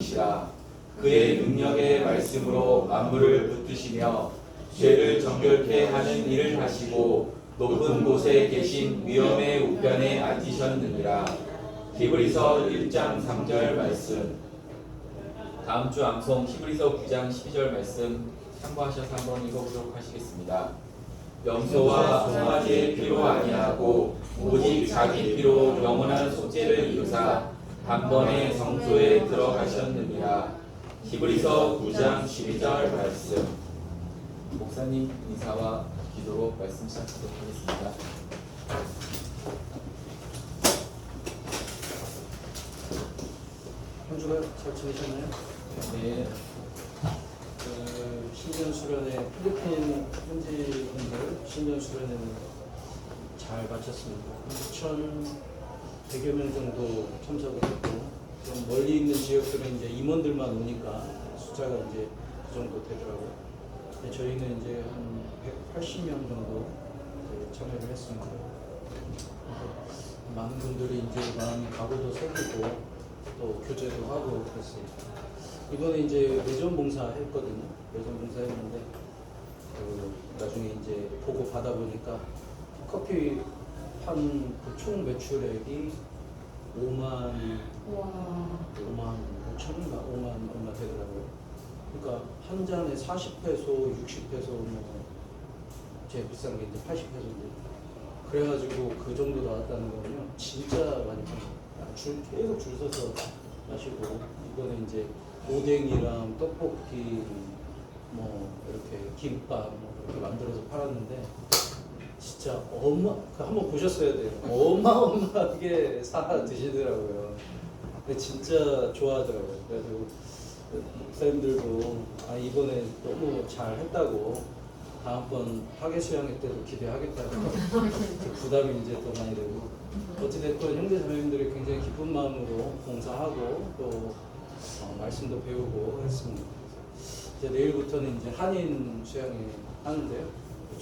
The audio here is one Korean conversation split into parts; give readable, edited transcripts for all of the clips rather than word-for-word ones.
이시라. 그의 능력의 말씀으로 만물을 붙드시며 죄를 정결케 하는 일을 하시고 높은 곳에 계신 위엄의 우편에 앉으셨느니라. 히브리서 1장 3절 말씀. 다음 주 암송 히브리서 9장 12절 말씀 참고하셔서 한번 읽어보도록 하시겠습니다. 염소와 송아지의 피로 아니하고 오직 자기 피로 영원한 속죄를 이루사 단번에 성소에 들어가셨느니라. 히브리서 9장 12절 말씀. 목사님 인사와 기도로 말씀 시작하도록 하겠습니다. 한 주간 잘 지내셨나요? 네. 신년 수련회 필리핀 현지분들 신년 수련회는 잘 마쳤습니다. 2,100여 명 정도 참석을 했고, 좀 멀리 있는 지역들은 이제 임원들만 오니까 숫자가 이제 그 정도 되더라고요. 근데 저희는 이제 한 180명 정도 참여를 했습니다. 많은 분들이 이제 마음이 각오도 새기고 또 교제도 하고 그랬어요. 이번에 이제 외전 봉사 했거든요. 외전 봉사 했는데 나중에 이제 보고 받아보니까 커피 판 총 매출액이 5만 5천인가 5만 얼마 되더라고요. 그러니까 한 잔에 40페소, 60페소 제일 비싼 게 이제 80페소인데 그래가지고 그 정도 나왔다는 거는요 진짜 많이 팝니다. 계속 줄 서서 마시고, 이번에 이제 오뎅이랑 떡볶이 뭐 이렇게 김밥 뭐 이렇게 만들어서 팔았는데 진짜 한번 보셨어야 돼요. 어마어마하게 사 드시더라고요. 근데 진짜 좋아하더라고요. 그래가지고 목사님들도 이번에 너무 잘 했다고 다음번 학예 수양회 때도 기대하겠다고 부담이 이제 더 많이 되고, 어찌됐건 형제 자매님들이 굉장히 기쁜 마음으로 봉사하고 또 말씀도 배우고 했습니다. 이제 내일부터는 이제 한인 수양회 하는데요.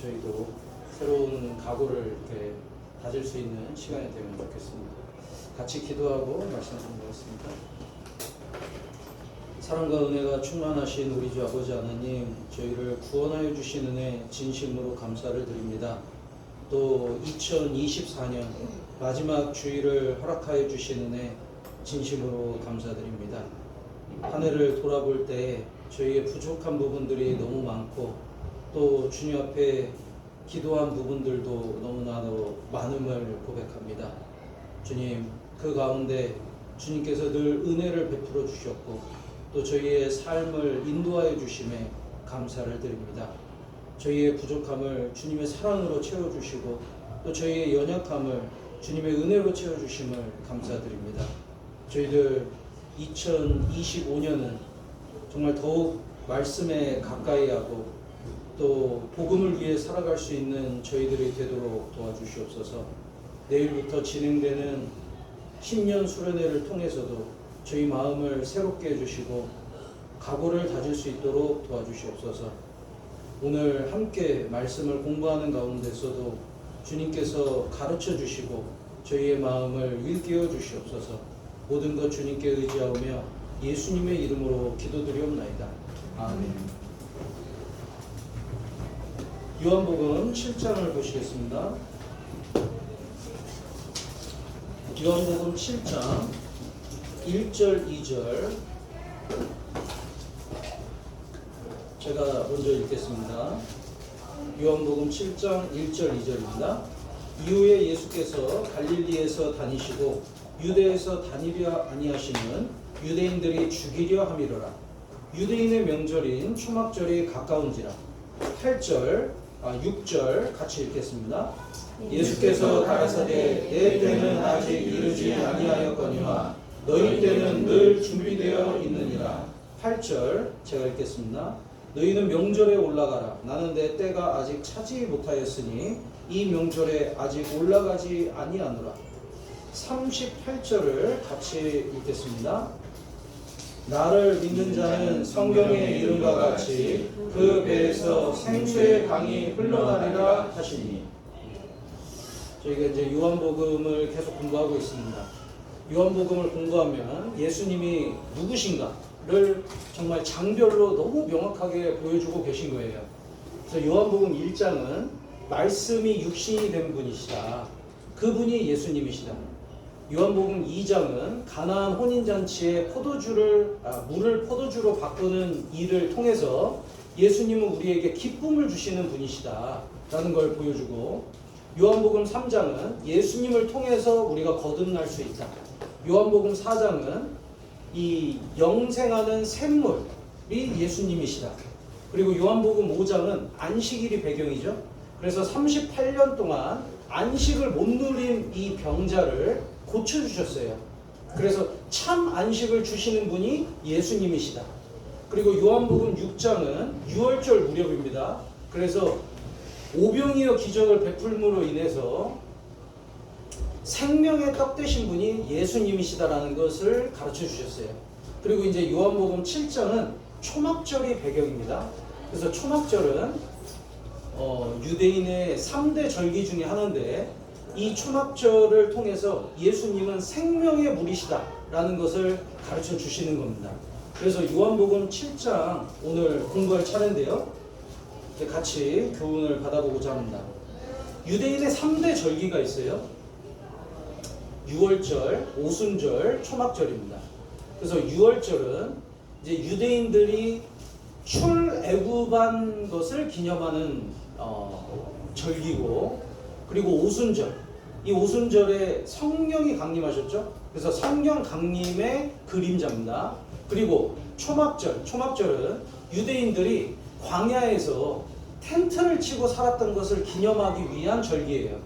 저희도 새로운 각오를 이렇게 다질 수 있는 시간이 되면 좋겠습니다. 같이 기도하고 말씀 드리겠습니다. 사랑과 은혜가 충만하신 우리 주 아버지 하나님, 저희를 구원하여 주신 은혜 진심으로 감사를 드립니다. 또 2024년 마지막 주일을 허락하여 주신 은혜 진심으로 감사드립니다. 한 해를 돌아볼 때 저희의 부족한 부분들이 너무 많고 또 주님 앞에 기도한 부분들도 너무나도 많음을 고백합니다. 주님, 그 가운데 주님께서 늘 은혜를 베풀어 주셨고 또 저희의 삶을 인도하여 주심에 감사를 드립니다. 저희의 부족함을 주님의 사랑으로 채워주시고 또 저희의 연약함을 주님의 은혜로 채워주심을 감사드립니다. 저희들 2025년은 정말 더욱 말씀에 가까이 하고 또 복음을 위해 살아갈 수 있는 저희들이 되도록 도와주시옵소서. 내일부터 진행되는 신년 수련회를 통해서도 저희 마음을 새롭게 해주시고 각오를 다질 수 있도록 도와주시옵소서. 오늘 함께 말씀을 공부하는 가운데서도 주님께서 가르쳐 주시고 저희의 마음을 일깨워 주시옵소서. 모든 것 주님께 의지하오며 예수님의 이름으로 기도드리옵나이다. 아멘. 요한복음 7장을 보시겠습니다. 요한복음 7장 1절 2절 제가 먼저 읽겠습니다. 요한복음 7장 1절 2절입니다. 이후에 예수께서 갈릴리에서 다니시고 유대에서 다니려 아니하시는 유대인들이 죽이려 함이로라. 유대인의 명절인 초막절이 가까운지라. 6절 같이 읽겠습니다. 예수께서 가라사대 내 때는 아직 이르지 아니하였거니와 너희 때는 늘 준비되어 있느니라. 8절 제가 읽겠습니다. 너희는 명절에 올라가라. 나는 내 때가 아직 차지 못하였으니 이 명절에 아직 올라가지 아니하노라. 38절을 같이 읽겠습니다. 나를 믿는 자는 성경의 이름과 같이 그 배에서 생수의 강이 흘러나리라 하시니. 저희가 이제 요한복음을 계속 공부하고 있습니다. 요한복음을 공부하면 예수님이 누구신가를 정말 장별로 너무 명확하게 보여주고 계신 거예요. 그래서 요한복음 1장은 말씀이 육신이 된 분이시다. 그분이 예수님이시다. 요한복음 2장은 가나안 혼인잔치에 물을 포도주로 바꾸는 일을 통해서 예수님은 우리에게 기쁨을 주시는 분이시다 라는 걸 보여주고, 요한복음 3장은 예수님을 통해서 우리가 거듭날 수 있다. 요한복음 4장은 이 영생하는 샘물이 예수님이시다. 그리고 요한복음 5장은 안식일이 배경이죠. 그래서 38년 동안 안식을 못 누린 이 병자를 고쳐주셨어요. 그래서 참 안식을 주시는 분이 예수님이시다. 그리고 요한복음 6장은 유월절 무렵입니다. 그래서 오병이어 기적을 베풀므로 인해서 생명의 떡 되신 분이 예수님이시다라는 것을 가르쳐 주셨어요. 그리고 이제 요한복음 7장은 초막절이 배경입니다. 그래서 초막절은 유대인의 3대 절기 중에 하나인데, 이 초막절을 통해서 예수님은 생명의 물이시다라는 것을 가르쳐 주시는 겁니다. 그래서 요한복음 7장 오늘 공부할 차례인데요. 같이 교훈을 받아보고자 합니다. 유대인의 3대 절기가 있어요. 유월절, 오순절, 초막절입니다. 그래서 유월절은 이제 유대인들이 출애굽한 것을 기념하는 절기고, 그리고 오순절, 이 오순절에 성령이 강림하셨죠. 그래서 성령 강림의 그림자입니다. 그리고 초막절은 유대인들이 광야에서 텐트를 치고 살았던 것을 기념하기 위한 절기예요.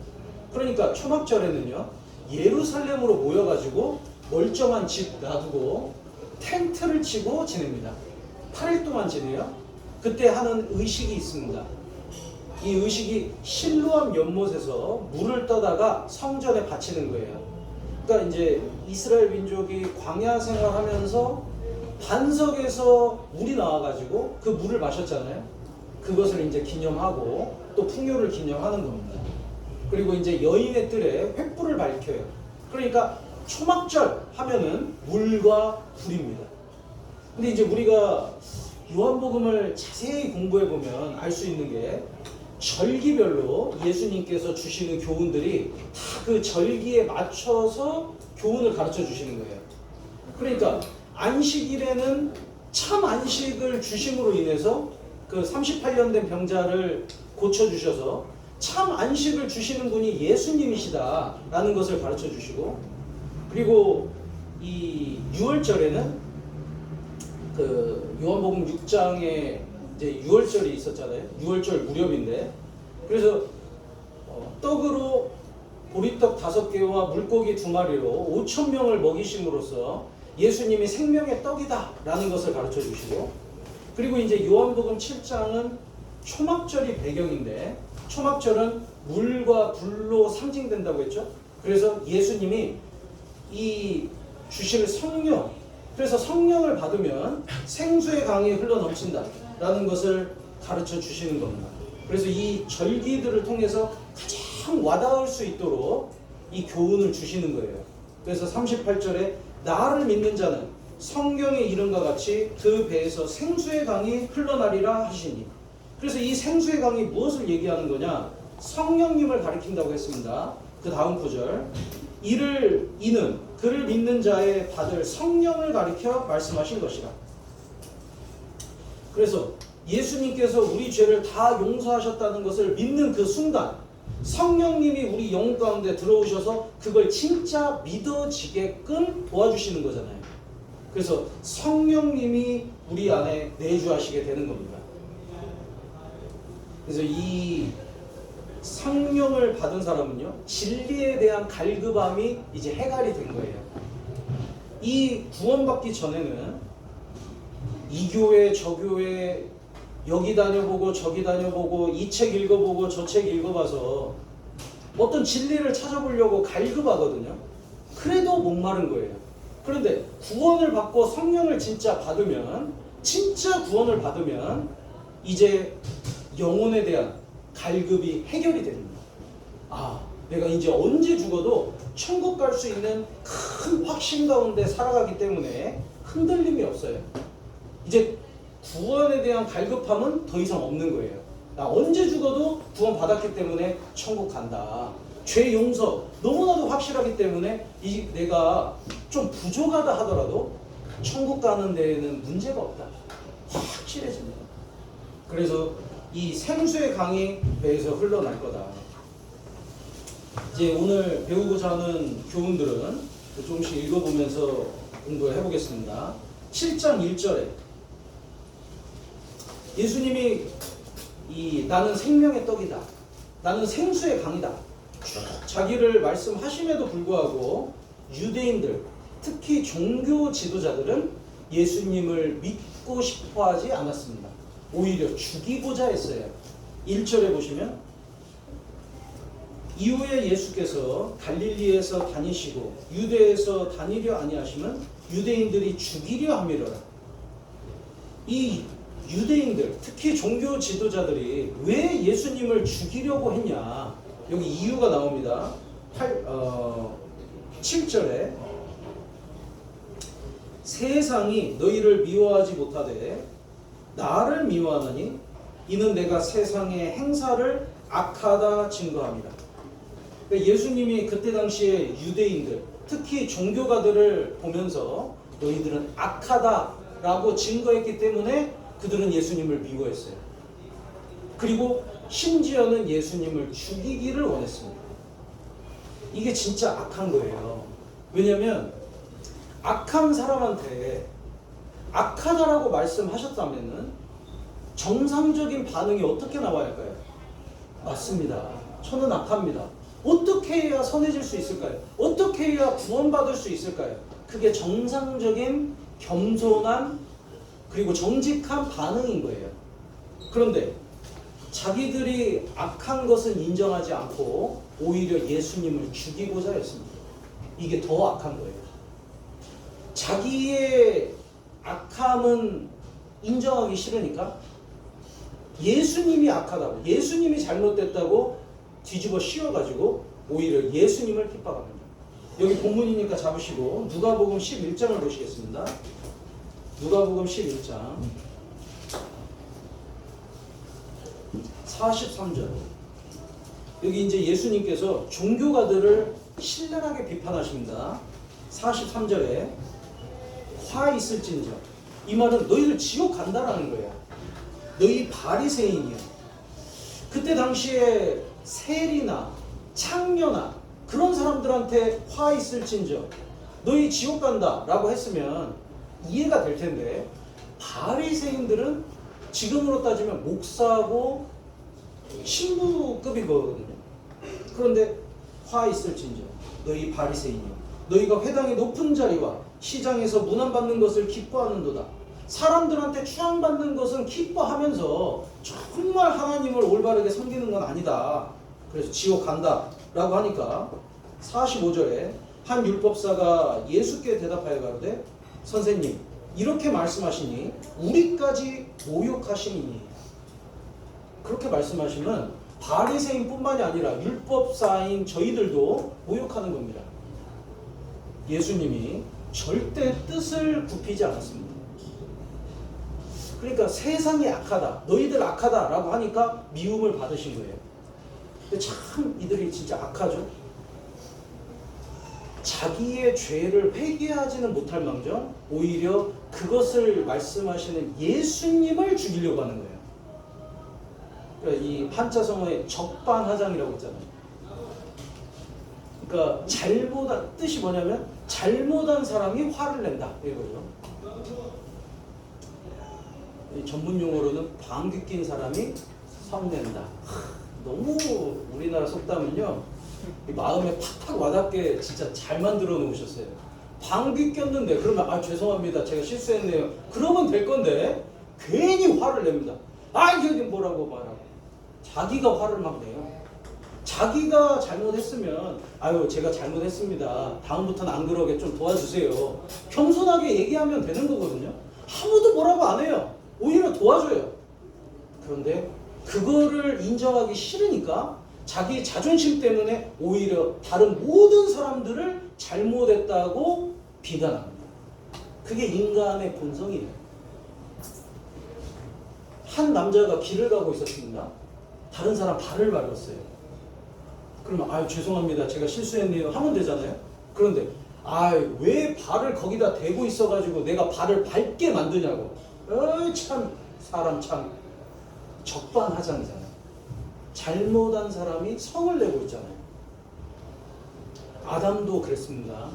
그러니까 초막절에는요, 예루살렘으로 모여가지고 멀쩡한 집 놔두고 텐트를 치고 지냅니다. 8일 동안 지내요. 그때 하는 의식이 있습니다. 이 의식이 실로암 연못에서 물을 떠다가 성전에 바치는 거예요. 그러니까 이제 이스라엘 민족이 광야 생활하면서 반석에서 물이 나와가지고 그 물을 마셨잖아요. 그것을 이제 기념하고 또 풍요를 기념하는 겁니다. 그리고 이제 여인의 뜰에 횃불을 밝혀요. 그러니까 초막절 하면은 물과 불입니다. 근데 이제 우리가 요한복음을 자세히 공부해 보면 알 수 있는 게, 절기별로 예수님께서 주시는 교훈들이 다 그 절기에 맞춰서 교훈을 가르쳐 주시는 거예요. 그러니까 안식일에는 참 안식을 주심으로 인해서 그 38년 된 병자를 고쳐주셔서 참 안식을 주시는 분이 예수님이시다라는 것을 가르쳐 주시고, 그리고 이 유월절에는 그 요한복음 6장에 이제 유월절이 있었잖아요. 유월절 무렵인데, 그래서 떡으로 보리떡 5개와 물고기 2마리로 5,000명을 먹이심으로써 예수님이 생명의 떡이다 라는 것을 가르쳐 주시고, 그리고 이제 요한복음 7장은 초막절이 배경인데, 초막절은 물과 불로 상징된다고 했죠. 그래서 예수님이 이 주실 성령, 그래서 성령을 받으면 생수의 강이 흘러넘친다 라는 것을 가르쳐 주시는 겁니다. 그래서 이 절기들을 통해서 가장 와닿을 수 있도록 이 교훈을 주시는 거예요. 그래서 38절에 나를 믿는 자는 성경의 이름과 같이 그 배에서 생수의 강이 흘러나리라 하시니, 그래서 이 생수의 강이 무엇을 얘기하는 거냐? 성령님을 가리킨다고 했습니다. 그 다음 구절, 이는 그를 믿는 자의 받을 성령을 가리켜 말씀하신 것이라. 그래서 예수님께서 우리 죄를 다 용서하셨다는 것을 믿는 그 순간, 성령님이 우리 영혼 가운데 들어오셔서 그걸 진짜 믿어지게끔 도와주시는 거잖아요. 그래서 성령님이 우리 안에 내주하시게 되는 겁니다. 그래서 이 성령을 받은 사람은요, 진리에 대한 갈급함이 이제 해갈이 된 거예요. 이 구원받기 전에는 이 교회 저 교회 여기 다녀보고 저기 다녀보고 이 책 읽어보고 저 책 읽어봐서 어떤 진리를 찾아보려고 갈급하거든요. 그래도 목마른 거예요. 그런데 구원을 받고 성령을 진짜 받으면, 진짜 구원을 받으면 이제 영혼에 대한 갈급이 해결이 됩니다. 아, 내가 이제 언제 죽어도 천국 갈 수 있는 큰 확신 가운데 살아가기 때문에 흔들림이 없어요. 이제 구원에 대한 갈급함은 더 이상 없는 거예요. 나 언제 죽어도 구원 받았기 때문에 천국 간다. 죄 용서 너무나도 확실하기 때문에 내가 좀 부족하다 하더라도 천국 가는 데에는 문제가 없다. 확실해집니다. 그래서 이 생수의 강이 배에서 흘러날 거다. 이제 오늘 배우고자 하는 교훈들은 조금씩 읽어보면서 공부를 해보겠습니다. 7장 1절에 예수님이 나는 생명의 떡이다. 나는 생수의 강이다. 자기를 말씀하심에도 불구하고 유대인들, 특히 종교 지도자들은 예수님을 믿고 싶어 하지 않았습니다. 오히려 죽이고자 했어요. 1절에 보시면 이후에 예수께서 갈릴리에서 다니시고 유대에서 다니려 아니하시면 유대인들이 죽이려 함이로라. 이 유대인들, 특히 종교 지도자들이 왜 예수님을 죽이려고 했냐? 여기 이유가 나옵니다. 7절에 세상이 너희를 미워하지 못하되 나를 미워하느니 이는 내가 세상의 행사를 악하다 증거합니다. 예수님이 그때 당시에 유대인들, 특히 종교가들을 보면서 너희들은 악하다라고 증거했기 때문에 그들은 예수님을 미워했어요. 그리고 심지어는 예수님을 죽이기를 원했습니다. 이게 진짜 악한 거예요. 왜냐하면 악한 사람한테 악하다라고 말씀하셨다면은 정상적인 반응이 어떻게 나와야 할까요? 맞습니다. 저는 악합니다. 어떻게 해야 선해질 수 있을까요? 어떻게 해야 구원받을 수 있을까요? 그게 정상적인 겸손한 그리고 정직한 반응인 거예요. 그런데 자기들이 악한 것은 인정하지 않고 오히려 예수님을 죽이고자 했습니다. 이게 더 악한 거예요. 자기의 악함은 인정하기 싫으니까 예수님이 악하다고, 예수님이 잘못됐다고 뒤집어 씌워가지고 오히려 예수님을 핍박합니다. 여기 본문이니까 잡으시고 누가복음 11장을 보시겠습니다. 누가복음 11장 43절. 여기 이제 예수님께서 종교가들을 신랄하게 비판하십니다. 43절에 화 있을진저. 이 말은 너희들 지옥 간다라는 거예요. 너희 바리새인이요. 그때 당시에 세리나 창녀나 그런 사람들한테 화 있을진저 너희 지옥 간다라고 했으면 이해가 될 텐데 바리새인들은 지금으로 따지면 목사고 신부급이거든요. 그런데 화 있을진저 너희 바리새인이요 너희가 회당의 높은 자리와 시장에서 문안받는 것을 기뻐하는도다. 사람들한테 추앙받는 것은 기뻐하면서 정말 하나님을 올바르게 섬기는 건 아니다. 그래서 지옥 간다 라고 하니까 45절에 한 율법사가 예수께 대답하여 가로되 선생님 이렇게 말씀하시니 우리까지 모욕하시니. 그렇게 말씀하시면 바리새인뿐만이 아니라 율법사인 저희들도 모욕하는 겁니다. 예수님이 절대 뜻을 굽히지 않았습니다. 그러니까 세상이 악하다, 너희들 악하다라고 하니까 미움을 받으신 거예요. 근데 참 이들이 진짜 악하죠. 자기의 죄를 회개하지는 못할 망정 오히려 그것을 말씀하시는 예수님을 죽이려고 하는 거예요. 그러니까 이 한자성어에 적반하장이라고 있잖아요. 그러니까 잘못한 뜻이 뭐냐면 잘못한 사람이 화를 낸다 이거죠. 전문 용어로는 방귀 낀 사람이 성낸다. 너무 우리나라 속담은요 마음에 팍팍 와닿게 진짜 잘 만들어 놓으셨어요. 방귀 꼈는데 그러면 아 죄송합니다 제가 실수했네요 그러면 될 건데 괜히 화를 냅니다. 아 이게 뭐라고 말하고 자기가 화를 막 내요. 자기가 잘못했으면 아유 제가 잘못했습니다 다음부터는 안 그러게 좀 도와주세요 겸손하게 얘기하면 되는 거거든요. 아무도 뭐라고 안 해요. 오히려 도와줘요. 그런데 그거를 인정하기 싫으니까 자기 자존심 때문에 오히려 다른 모든 사람들을 잘못했다고 비난합니다. 그게 인간의 본성이에요. 한 남자가 길을 가고 있었습니다. 다른 사람 발을 밟았어요. 그러면 아유 죄송합니다. 제가 실수했네요. 하면 되잖아요. 그런데 아유 왜 발을 거기다 대고 있어가지고 내가 발을 밟게 만드냐고. 참 사람 참 적반하장이잖아요. 잘못한 사람이 성을 내고 있잖아요. 아담도 그랬습니다.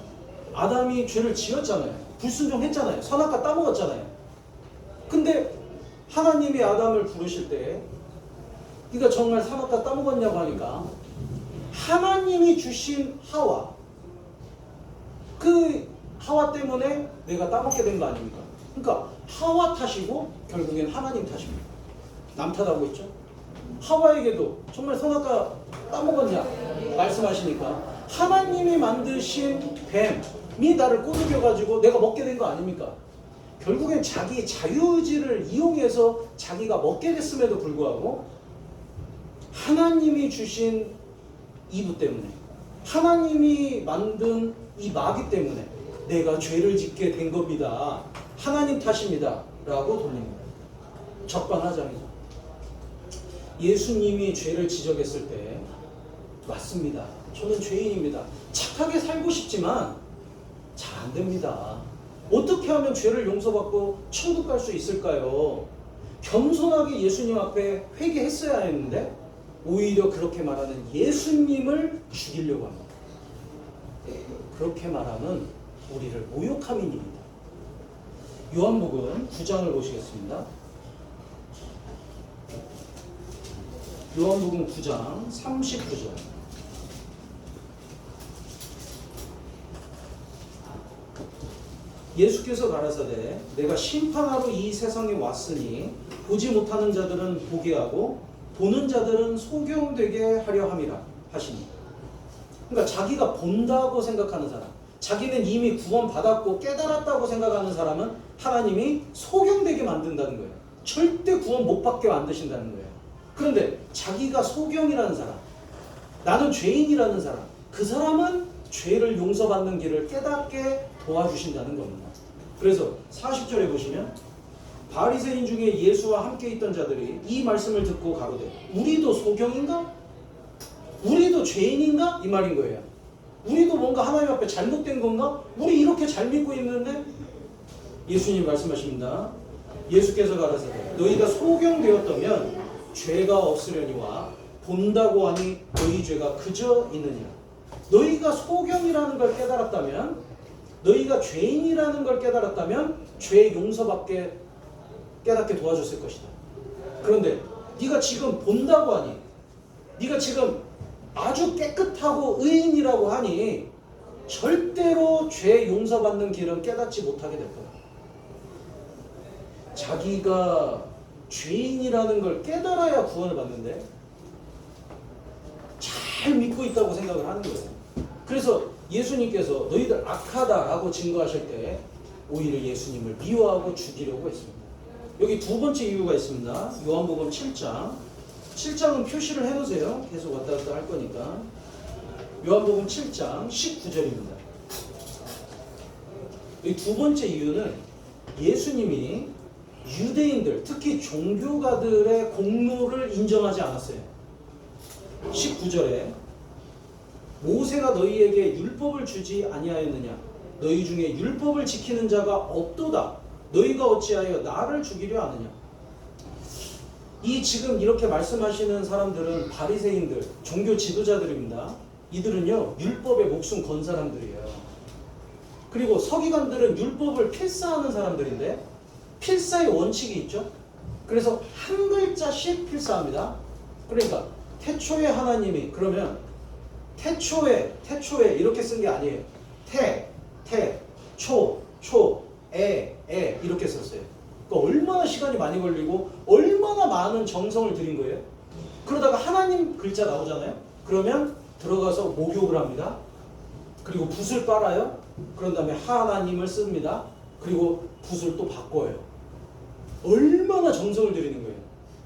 아담이 죄를 지었잖아요. 불순종했잖아요. 선악과 따먹었잖아요. 근데 하나님이 아담을 부르실 때 네가 정말 선악과 따먹었냐고 하니까 하나님이 주신 하와, 그 하와 때문에 내가 따먹게 된 거 아닙니까? 그러니까 하와 탓이고 결국엔 하나님 탓입니다. 남 탓하고 있죠. 하와에게도 정말 선악과 따먹었냐 말씀하시니까 하나님이 만드신 뱀이 나를 꼬드겨가지고 내가 먹게 된 거 아닙니까? 결국엔 자기 자유의지를 이용해서 자기가 먹게 됐음에도 불구하고 하나님이 주신 이브 때문에, 하나님이 만든 이 마귀 때문에 내가 죄를 짓게 된 겁니다. 하나님 탓입니다. 라고 돌립니다. 적반하장이죠. 예수님이 죄를 지적했을 때 맞습니다. 저는 죄인입니다. 착하게 살고 싶지만 잘 안 됩니다. 어떻게 하면 죄를 용서받고 천국 갈 수 있을까요? 겸손하게 예수님 앞에 회개했어야 했는데 오히려 그렇게 말하는 예수님을 죽이려고 합니다. 그렇게 말하는 우리를 모욕함입니다. 요한복음 9장을 보시겠습니다. 요한복음 9장 39절. 예수께서 가라사대 내가 심판하러 이 세상에 왔으니 보지 못하는 자들은 보게 하고 보는 자들은 소경되게 하려 함이라 하시니. 그러니까 자기가 본다고 생각하는 사람, 자기는 이미 구원 받았고 깨달았다고 생각하는 사람은 하나님이 소경되게 만든다는 거예요. 절대 구원 못 받게 만드신다는 거예요. 그런데 자기가 소경이라는 사람, 나는 죄인이라는 사람, 그 사람은 죄를 용서받는 길을 깨닫게 도와주신다는 겁니다. 그래서 40절에 보시면 바리새인 중에 예수와 함께 있던 자들이 이 말씀을 듣고 가로되 우리도 소경인가? 우리도 죄인인가? 이 말인 거예요. 우리도 뭔가 하나님 앞에 잘못된 건가? 우리 이렇게 잘 믿고 있는데? 예수님 말씀하십니다. 예수께서 가라사대 너희가 소경되었다면 죄가 없으려니와 본다고 하니 너희 죄가 그저 있느니라. 너희가 소경이라는 걸 깨달았다면, 너희가 죄인이라는 걸 깨달았다면 죄 용서받게 깨닫게 도와줬을 것이다. 그런데 네가 지금 본다고 하니, 네가 지금 아주 깨끗하고 의인이라고 하니 절대로 죄 용서받는 길은 깨닫지 못하게 될 거야. 자기가 죄인이라는 걸 깨달아야 구원을 받는데 잘 믿고 있다고 생각을 하는 거예요. 그래서 예수님께서 너희들 악하다라고 증거하실 때 오히려 예수님을 미워하고 죽이려고 했습니다. 여기 두 번째 이유가 있습니다. 요한복음 7장. 7장은 표시를 해놓으세요. 계속 왔다 갔다 할 거니까. 요한복음 7장 19절입니다. 이 두 번째 이유는 예수님이 유대인들, 특히 종교가들의 공로를 인정하지 않았어요. 19절에 모세가 너희에게 율법을 주지 아니하였느냐? 너희 중에 율법을 지키는 자가 없도다. 너희가 어찌하여 나를 죽이려 하느냐? 이 지금 이렇게 말씀하시는 사람들은 바리새인들, 종교 지도자들입니다. 이들은요 율법에 목숨 건 사람들이에요. 그리고 서기관들은 율법을 필사하는 사람들인데 필사의 원칙이 있죠. 그래서 한 글자씩 필사합니다. 그러니까 태초에 하나님이, 그러면 태초에 이렇게 쓴 게 아니에요. 초, 에 이렇게 썼어요. 그러니까 얼마나 시간이 많이 걸리고 얼마나 많은 정성을 들인 거예요. 그러다가 하나님 글자 나오잖아요. 그러면 들어가서 목욕을 합니다. 그리고 붓을 빨아요. 그런 다음에 하나님을 씁니다. 그리고 붓을 또 바꿔요. 얼마나 정성을 들이는 거예요.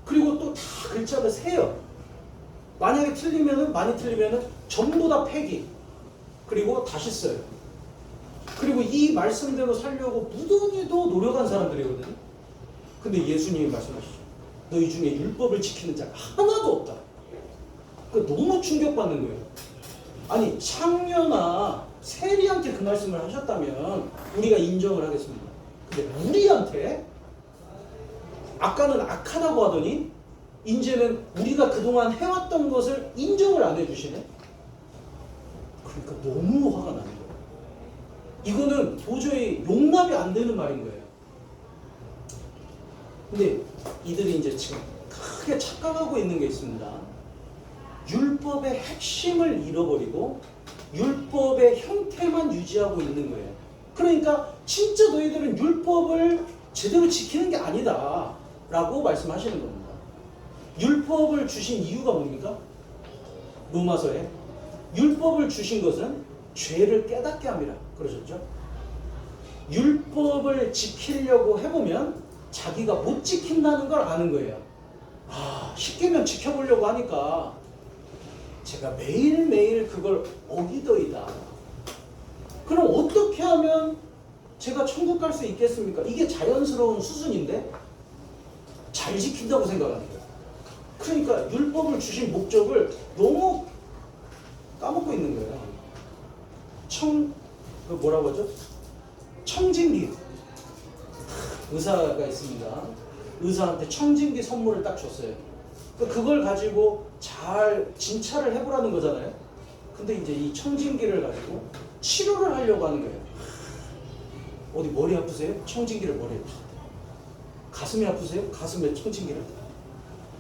그리고 또 다 글자를 세요. 만약에 틀리면은 많이 틀리면은 전부 다 폐기. 그리고 다시 써요. 그리고 이 말씀대로 살려고 무던히도 노력한 사람들이거든요. 근데 예수님이 말씀하시죠. 너희 중에 율법을 지키는 자가 하나도 없다. 그 너무 충격받는 거예요. 아니 창녀나 세리한테 그 말씀을 하셨다면 우리가 인정을 하겠습니다. 근데 우리한테 아까는 악하다고 하더니 이제는 우리가 그동안 해왔던 것을 인정을 안 해주시네. 그러니까 너무 화가 나는 거예요. 이거는 도저히 용납이 안 되는 말인 거예요. 근데 이들이 이제 지금 크게 착각하고 있는 게 있습니다. 율법의 핵심을 잃어버리고 율법의 형태만 유지하고 있는 거예요. 그러니까 진짜 너희들은 율법을 제대로 지키는 게 아니다 라고 말씀하시는 겁니다. 율법을 주신 이유가 뭡니까? 로마서에 율법을 주신 것은 죄를 깨닫게 합니다. 그러셨죠? 율법을 지키려고 해보면 자기가 못 지킨다는 걸 아는 거예요. 아, 10계명 지켜보려고 하니까 제가 매일매일 그걸 어기더이다. 그럼 어떻게 하면 제가 천국 갈 수 있겠습니까? 이게 자연스러운 수순인데 잘 지킨다고 생각하는 거예요. 그러니까 율법을 주신 목적을 너무 까먹고 있는 거예요. 뭐라고 하죠? 청진기. 의사가 있습니다. 의사한테 청진기 선물을 딱 줬어요. 그걸 가지고 잘 진찰을 해보라는 거잖아요. 근데 이제 이 청진기를 가지고 치료를 하려고 하는 거예요. 어디 머리 아프세요? 청진기를 머리에 주세요. 가슴이 아프세요? 가슴에 청진기를.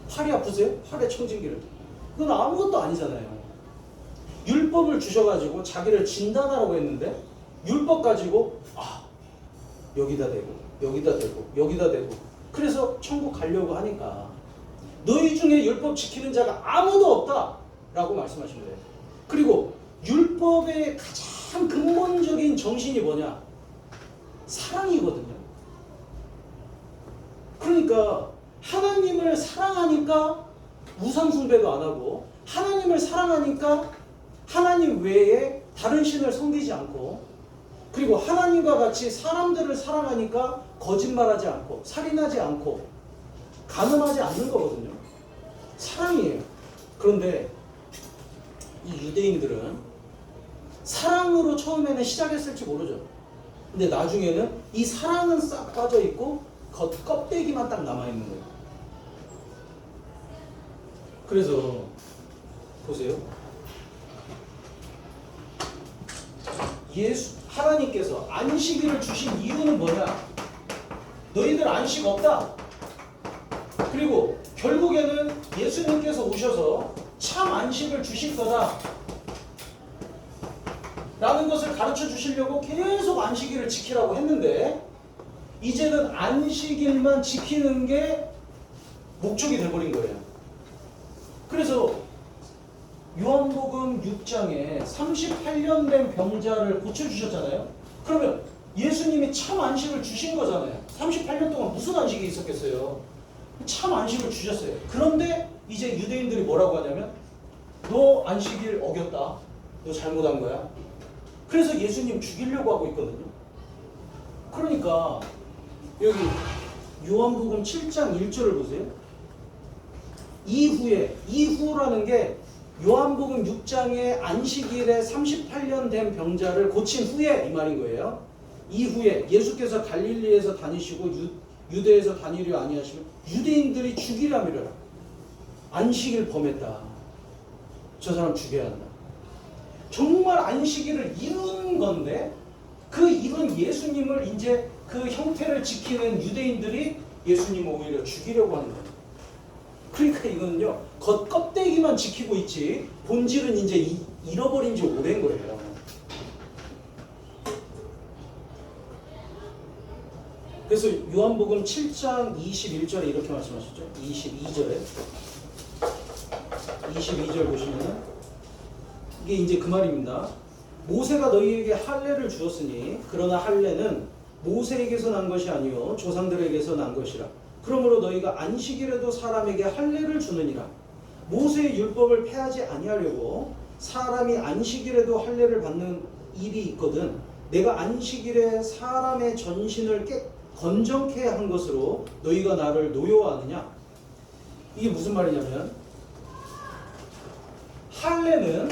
팔이 아프세요? 팔에 청진기를. 그건 아무것도 아니잖아요. 율법을 주셔가지고 자기를 진단하라고 했는데 율법 가지고 여기다 대고 여기다 대고 여기다 대고 그래서 천국 가려고 하니까 너희 중에 율법 지키는 자가 아무도 없다 라고 말씀하신 거예요. 그리고 율법의 가장 근본적인 정신이 뭐냐? 사랑이거든요. 그러니까 하나님을 사랑하니까 우상숭배도 안 하고 하나님을 사랑하니까 하나님 외에 다른 신을 섬기지 않고 그리고 하나님과 같이 사람들을 사랑하니까 거짓말하지 않고 살인하지 않고 간음하지 않는 거거든요. 사랑이에요. 그런데 이 유대인들은 사랑으로 처음에는 시작했을지 모르죠. 근데 나중에는 이 사랑은 싹 빠져 있고 껍데기만 딱 남아 있는 거예요. 그래서 보세요. 하나님께서 안식일을 주신 이유는 뭐냐? 너희들 안식 없다. 그리고 결국에는 예수님께서 오셔서 참 안식을 주실 거다 라는 것을 가르쳐 주시려고 계속 안식일을 지키라고 했는데 이제는 안식일만 지키는 게 목적이 돼버린 거예요. 그래서 요한복음 6장에 38년 된 병자를 고쳐주셨잖아요. 그러면 예수님이 참 안식을 주신 거잖아요. 38년 동안 무슨 안식이 있었겠어요? 참 안식을 주셨어요. 그런데 이제 유대인들이 뭐라고 하냐면 너 안식일 어겼다. 너 잘못한 거야. 그래서 예수님 죽이려고 하고 있거든요. 그러니까 여기 요한복음 7장 1절을 보세요. 이후라는 게 요한복음 6장의 안식일에 38년 된 병자를 고친 후에 이 말인 거예요. 이후에 예수께서 갈릴리에서 다니시고 유대에서 다니려 아니하시면 유대인들이 죽이라미라. 안식일 범했다. 저 사람 죽여야 한다. 정말 안식일을 이룬 건데 그 이룬 예수님을 이제 그 형태를 지키는 유대인들이 예수님을 오히려 죽이려고 하는 거예요. 그러니까 이거는요 겉껍데기만 지키고 있지 본질은 이제 잃어버린 지 오랜 거예요. 그래서 요한복음 7장 21절에 이렇게 말씀하셨죠. 22절 보시면은 이게 이제 그 말입니다. 모세가 너희에게 할례를 주었으니 그러나 할례는 모세에게서 난 것이 아니요 조상들에게서 난 것이라. 그러므로 너희가 안식일에도 사람에게 할례를 주느니라. 모세의 율법을 폐하지 아니하려고 사람이 안식일에도 할례를 받는 일이 있거든 내가 안식일에 사람의 전신을 건정케 한 것으로 너희가 나를 노여워하느냐. 이게 무슨 말이냐면 할례는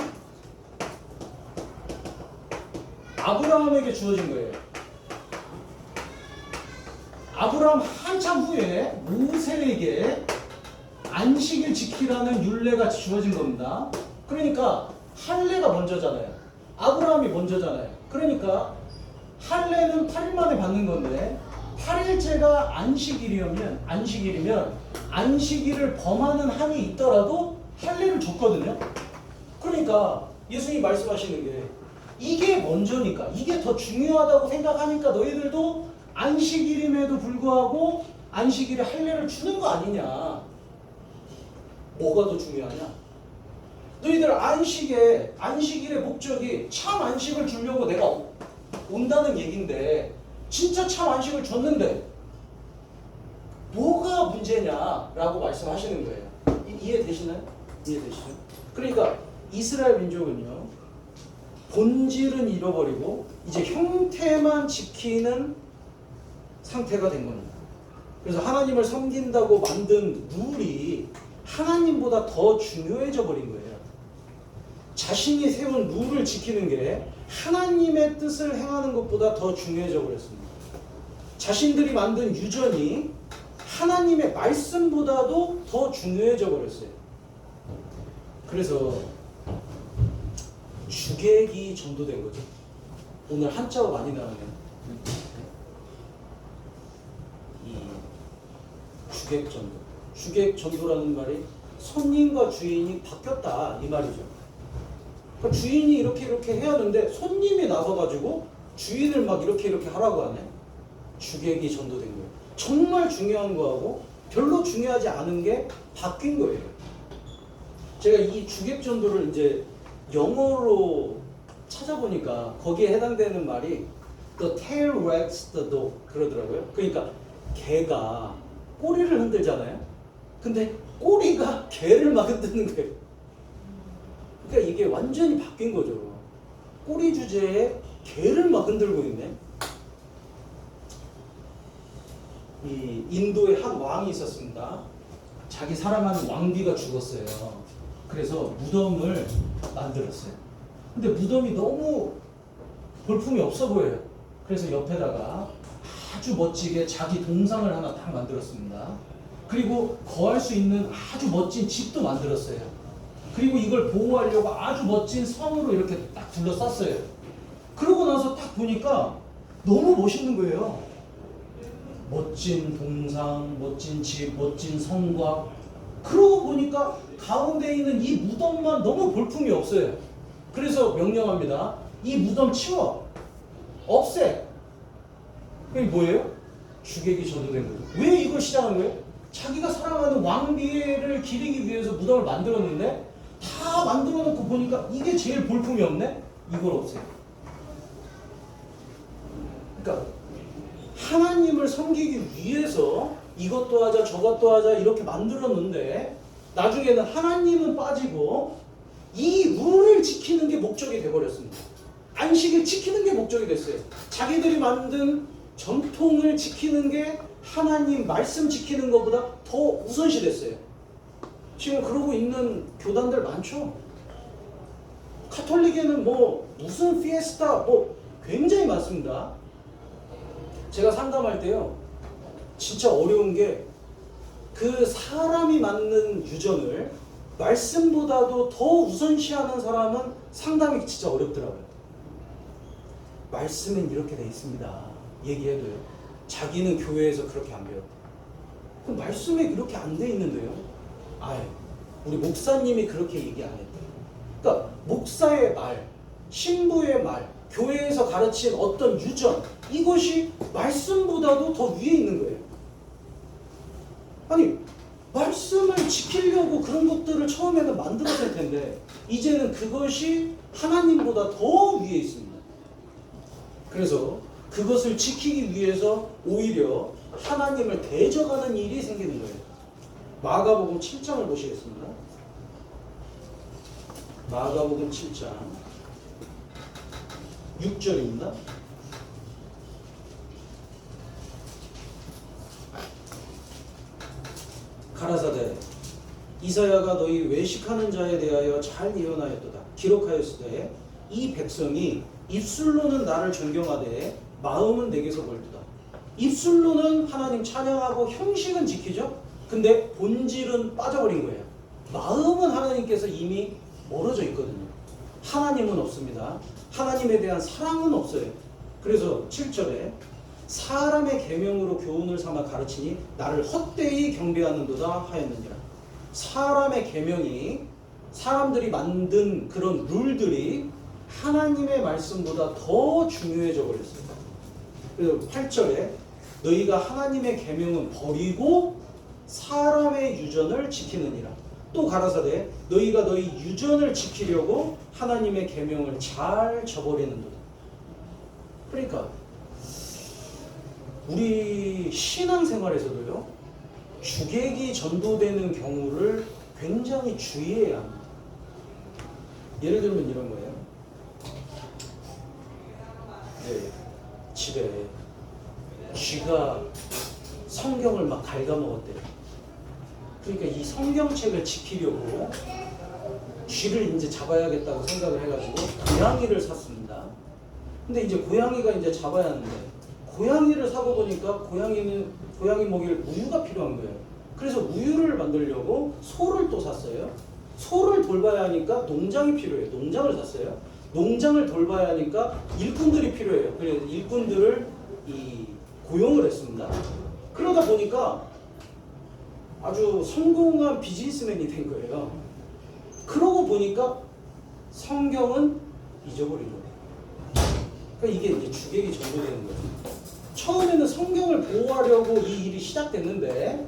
아브라함에게 주어진 거예요. 아브라함 한참 후에 모세에게 안식일 지키라는 율례가 주어진 겁니다. 그러니까 할례가 먼저잖아요. 아브라함이 먼저잖아요. 그러니까 할례는 8일 만에 받는 건데 8일째가 안식일이면 안식일을 범하는 한이 있더라도 할례를 줬거든요. 그러니까 예수님이 말씀하시는 게 이게 먼저니까 이게 더 중요하다고 생각하니까 너희들도 안식일임에도 불구하고 안식일에 할례를 주는 거 아니냐. 뭐가 더 중요하냐? 너희들 안식일의 목적이 참 안식을 주려고 내가 온다는 얘긴데 진짜 참 안식을 줬는데 뭐가 문제냐라고 말씀하시는 거예요. 이해되시나요? 이해되시죠? 그러니까 이스라엘 민족은요 본질은 잃어버리고 이제 형태만 지키는 상태가 된 겁니다. 그래서 하나님을 섬긴다고 만든 룰이 하나님보다 더 중요해져 버린 거예요. 자신이 세운 룰을 지키는 게 하나님의 뜻을 행하는 것보다 더 중요해져 버렸습니다. 자신들이 만든 유전이 하나님의 말씀보다도 더 중요해져 버렸어요. 그래서 주객이 전도된 거죠. 오늘 한자가 많이 나오네요. 주객 전도. 주객 전도라는 말이 손님과 주인이 바뀌었다 이 말이죠. 그러니까 주인이 이렇게 해야 하는데 손님이 나서가지고 주인을 막 이렇게 하라고 하네. 주객이 전도된 거예요. 정말 중요한 거하고 별로 중요하지 않은 게 바뀐 거예요. 제가 이 주객 전도를 이제 영어로 찾아보니까 거기에 해당되는 말이 The tail wags the dog 그러더라고요. 그러니까 개가 꼬리를 흔들잖아요. 근데 꼬리가 개를 막 흔드는 거예요. 그러니까 이게 완전히 바뀐 거죠. 꼬리 주제에 개를 막 흔들고 있네. 이 인도에 한 왕이 있었습니다. 자기 사랑하는 왕비가 죽었어요. 그래서 무덤을 만들었어요. 근데 무덤이 너무 볼품이 없어 보여요. 그래서 옆에다가 아주 멋지게 자기 동상을 하나 딱 만들었습니다. 그리고 거할 수 있는 아주 멋진 집도 만들었어요. 그리고 이걸 보호하려고 아주 멋진 성으로 이렇게 딱 둘러쌌어요. 그러고 나서 딱 보니까 너무 멋있는 거예요. 멋진 동상, 멋진 집, 멋진 성곽. 그러고 보니까 가운데 있는 이 무덤만 너무 볼품이 없어요. 그래서 명령합니다. 이 무덤 치워. 없애. 이게 뭐예요? 주객이 전도된 거예요. 왜 이걸 시작한 거예요? 자기가 사랑하는 왕비를 기리기 위해서 무덤을 만들었는데 다 만들어 놓고 보니까 이게 제일 볼품이 없네? 이걸 없애요. 그러니까 하나님을 섬기기 위해서 이것도 하자 저것도 하자 이렇게 만들었는데 나중에는 하나님은 빠지고 이 룰을 지키는 게 목적이 돼버렸습니다. 안식일 지키는 게 목적이 됐어요. 자기들이 만든 전통을 지키는 게 하나님 말씀 지키는 것보다 더 우선시 됐어요. 지금 그러고 있는 교단들 많죠. 카톨릭에는 뭐 무슨 피에스타 뭐 굉장히 많습니다. 제가 상담할 때요 진짜 어려운 게 그 사람이 만든 유전을 말씀보다도 더 우선시하는 사람은 상담이 진짜 어렵더라고요. 말씀은 이렇게 돼 있습니다 얘기해도요 자기는 교회에서 그렇게 안 배웠대. 그럼 말씀에 그렇게 안 돼 있는데요 아예 우리 목사님이 그렇게 얘기 안 했대. 그러니까 목사의 말, 신부의 말, 교회에서 가르친 어떤 유전 이것이 말씀보다도 더 위에 있는 거예요. 아니 말씀을 지키려고 그런 것들을 처음에는 만들었을 텐데 이제는 그것이 하나님보다 더 위에 있습니다. 그래서 그것을 지키기 위해서 오히려 하나님을 대적하는 일이 생기는 거예요. 마가복음 7장을 보시겠습니다. 마가복음 7장 6절입니다. 가라사대 이사야가 너희 외식하는 자에 대하여 잘 예언하였도다. 기록하였으되 이 백성이 입술로는 나를 존경하되 마음은 내게서 멀도다. 입술로는 하나님 찬양하고 형식은 지키죠. 근데 본질은 빠져버린 거예요. 마음은 하나님께서 이미 멀어져 있거든요. 하나님은 없습니다. 하나님에 대한 사랑은 없어요. 그래서 7절에 사람의 계명으로 교훈을 삼아 가르치니 나를 헛되이 경배하는도다 하였느니라. 사람의 계명이 사람들이 만든 그런 룰들이 하나님의 말씀보다 더 중요해져 버렸어요. 그래서 8절에 너희가 하나님의 계명은 버리고 사람의 유전을 지키느니라. 또 가라사대 너희가 너희 유전을 지키려고 하나님의 계명을 잘 저버리는도다. 그러니까 우리 신앙생활에서도요, 주객이 전도되는 경우를 굉장히 주의해야 합니다. 예를 들면 이런 거예요. 네, 집에 쥐가 성경을 막 갉아먹었대요. 그러니까 이 성경책을 지키려고 쥐를 이제 잡아야겠다고 생각을 해가지고 고양이를 샀습니다. 근데 이제 고양이가 이제 잡아야 하는데 고양이를 사고 보니까 고양이 먹일 우유가 필요한 거예요. 그래서 우유를 만들려고 소를 또 샀어요. 소를 돌봐야 하니까 농장이 필요해요. 농장을 샀어요. 농장을 돌봐야 하니까 일꾼들이 필요해요. 그래서 일꾼들을 고용을 했습니다. 그러다 보니까 아주 성공한 비즈니스맨이 된 거예요. 그러고 보니까 성경은 잊어버린 거예요. 그러니까 이게 이제 주객이 전도되는 거예요. 처음에는 성경을 보호하려고 이 일이 시작됐는데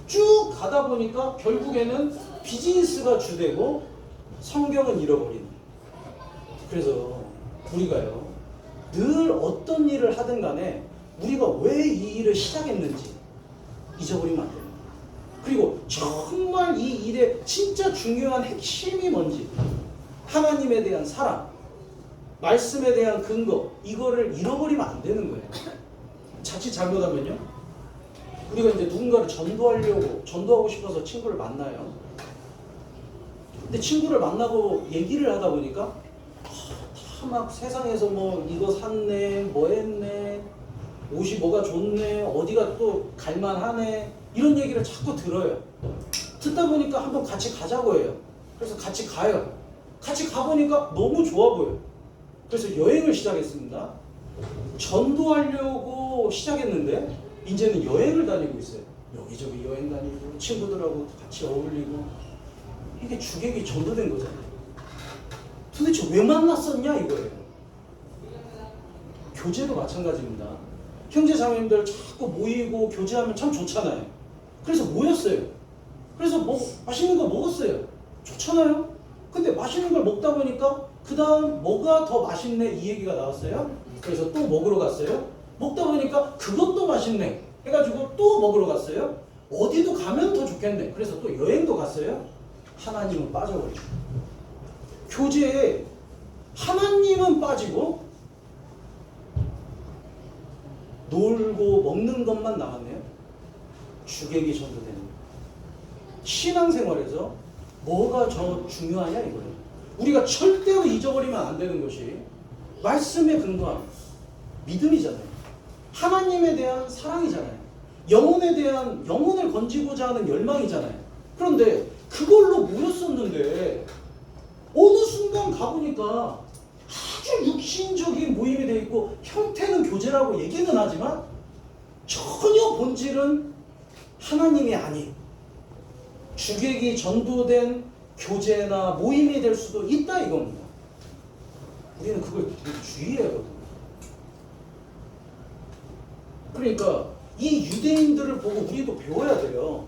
쭉 가다 보니까 결국에는 비즈니스가 주되고 성경은 잃어버리는. 그래서 우리가요, 늘 어떤 일을 하든 간에 우리가 왜 이 일을 시작했는지 잊어버리면 안 돼요. 그리고 정말 이 일의 진짜 중요한 핵심이 뭔지, 하나님에 대한 사랑, 말씀에 대한 근거, 이거를 잃어버리면 안 되는 거예요. 자칫 잘못하면요, 우리가 이제 누군가를 전도하고 싶어서 친구를 만나요. 근데 친구를 만나고 얘기를 하다 보니까 다 막 세상에서 뭐 이거 샀네, 뭐 했네, 옷이 뭐가 좋네, 어디가 또 갈만하네, 이런 얘기를 자꾸 들어요. 듣다 보니까 한번 같이 가자고 해요. 그래서 같이 가요. 같이 가보니까 너무 좋아 보여요. 그래서 여행을 시작했습니다. 전도하려고 시작했는데 이제는 여행을 다니고 있어요. 여기저기 여행 다니고 친구들하고 같이 어울리고. 이게 주객이 전도된 거잖아요. 도대체 왜 만났었냐 이거예요. 교제도 마찬가지입니다. 형제 자매님들 자꾸 모이고 교제하면 참 좋잖아요. 그래서 모였어요. 그래서 맛있는 거 먹었어요. 좋잖아요. 근데 맛있는 걸 먹다 보니까 그 다음 뭐가 더 맛있네 이 얘기가 나왔어요. 그래서 또 먹으러 갔어요. 먹다 보니까 그것도 맛있네 해가지고 또 먹으러 갔어요. 어디도 가면 더 좋겠네. 그래서 또 여행도 갔어요. 하나님은 빠져버리죠. 교제에 하나님은 빠지고 놀고 먹는 것만 남았네요. 주객이 전도되는 거예요. 신앙생활에서 뭐가 더 중요하냐 이거예요. 우리가 절대로 잊어버리면 안 되는 것이 말씀에 근거한 믿음이잖아요. 하나님에 대한 사랑이잖아요. 영혼을 건지고자 하는 열망이잖아요. 그런데 그걸로 모였었는데 어느 순간 가보니까 아주 육신적인 모임이 되어 있고 형태는 교제라고 얘기는 하지만 전혀 본질은 하나님이 아닌 주객이 전도된 교제나 모임이 될 수도 있다 이겁니다. 우리는 그걸 되게 주의해야 하거든요. 그러니까 이 유대인들을 보고 우리도 배워야 돼요.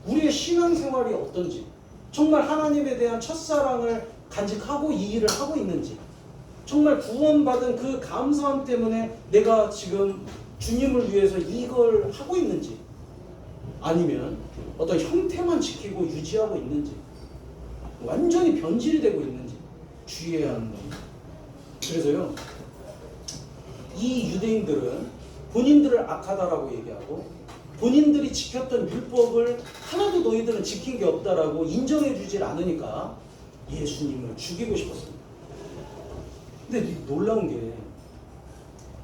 우리의 신앙생활이 어떤지, 정말 하나님에 대한 첫사랑을 간직하고 이 일을 하고 있는지, 정말 구원받은 그 감사함 때문에 내가 지금 주님을 위해서 이걸 하고 있는지, 아니면 어떤 형태만 지키고 유지하고 있는지, 완전히 변질이 되고 있는지, 주의해야 하는 겁니다. 그래서요, 이 유대인들은 본인들을 악하다라고 얘기하고 본인들이 지켰던 율법을 하나도 너희들은 지킨 게 없다라고 인정해 주질 않으니까 예수님을 죽이고 싶었습니다. 근데 놀라운 게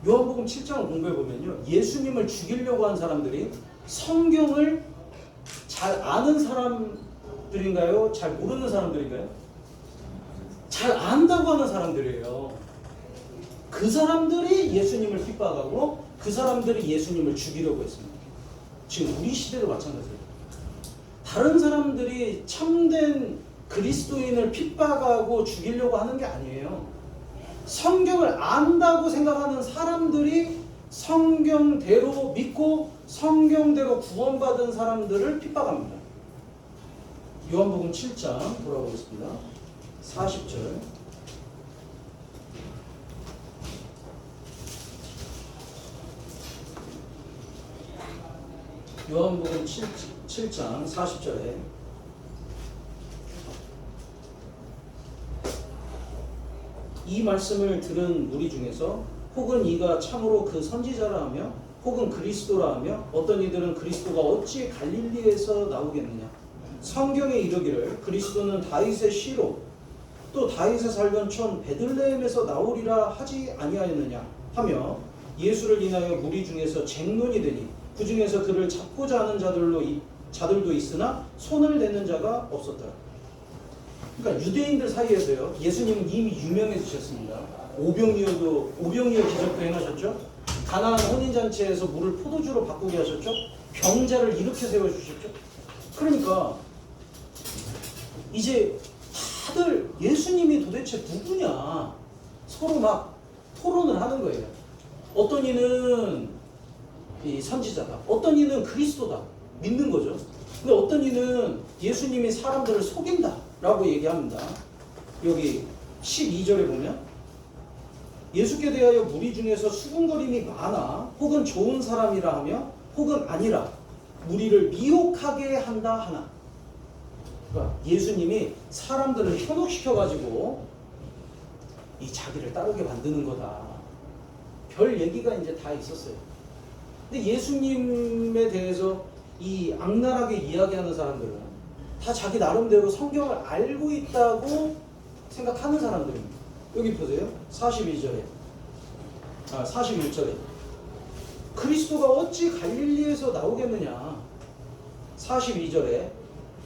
요한복음 7장을 공부해 보면요, 예수님을 죽이려고 한 사람들이 성경을 잘 아는 사람들인가요? 잘 모르는 사람들인가요? 잘 안다고 하는 사람들이에요. 그 사람들이 예수님을 핍박하고 그 사람들이 예수님을 죽이려고 했습니다. 지금 우리 시대도 마찬가지예요. 다른 사람들이 참된 그리스도인을 핍박하고 죽이려고 하는 게 아니에요. 성경을 안다고 생각하는 사람들이 성경대로 믿고 성경대로 구원받은 사람들을 핍박합니다. 요한복음 7장 돌아보겠습니다. 40절. 요한복음 7장 40절에 이 말씀을 들은 무리 중에서 혹은 이가 참으로 그 선지자라 하며 혹은 그리스도라 하며 어떤 이들은 그리스도가 어찌 갈릴리에서 나오겠느냐, 성경에 이르기를 그리스도는 다윗의 씨로 또 다윗의 살던 촌 베들레헴에서 나오리라 하지 아니하였느냐 하며 예수를 인하여 무리 중에서 쟁론이 되니 그 중에서 그를 잡고자 하는 자들도 있으나 손을 대는 자가 없었더라. 그러니까 유대인들 사이에서요, 예수님은 이미 유명해지셨습니다. 오병이어 기적도 행하셨죠. 가나안 혼인잔치에서 물을 포도주로 바꾸게 하셨죠. 병자를 일으켜 세워주셨죠. 그러니까 이제 다들 예수님이 도대체 누구냐 서로 막 토론을 하는 거예요. 어떤 이는 이 선지자다, 어떤 이는 그리스도다 믿는 거죠. 근데 어떤 이는 예수님이 사람들을 속인다 라고 얘기합니다. 여기 12절에 보면 예수께 대하여 무리 중에서 수군거림이 많아 혹은 좋은 사람이라 하며 혹은 아니라 무리를 미혹하게 한다 하나. 그러니까 예수님이 사람들을 현혹시켜가지고 이 자기를 따르게 만드는 거다. 별 얘기가 이제 다 있었어요. 근데 예수님에 대해서 이 악랄하게 이야기하는 사람들은 다 자기 나름대로 성경을 알고 있다고 생각하는 사람들입니다. 여기 보세요. 41절에 그리스도가 어찌 갈릴리에서 나오겠느냐. 42절에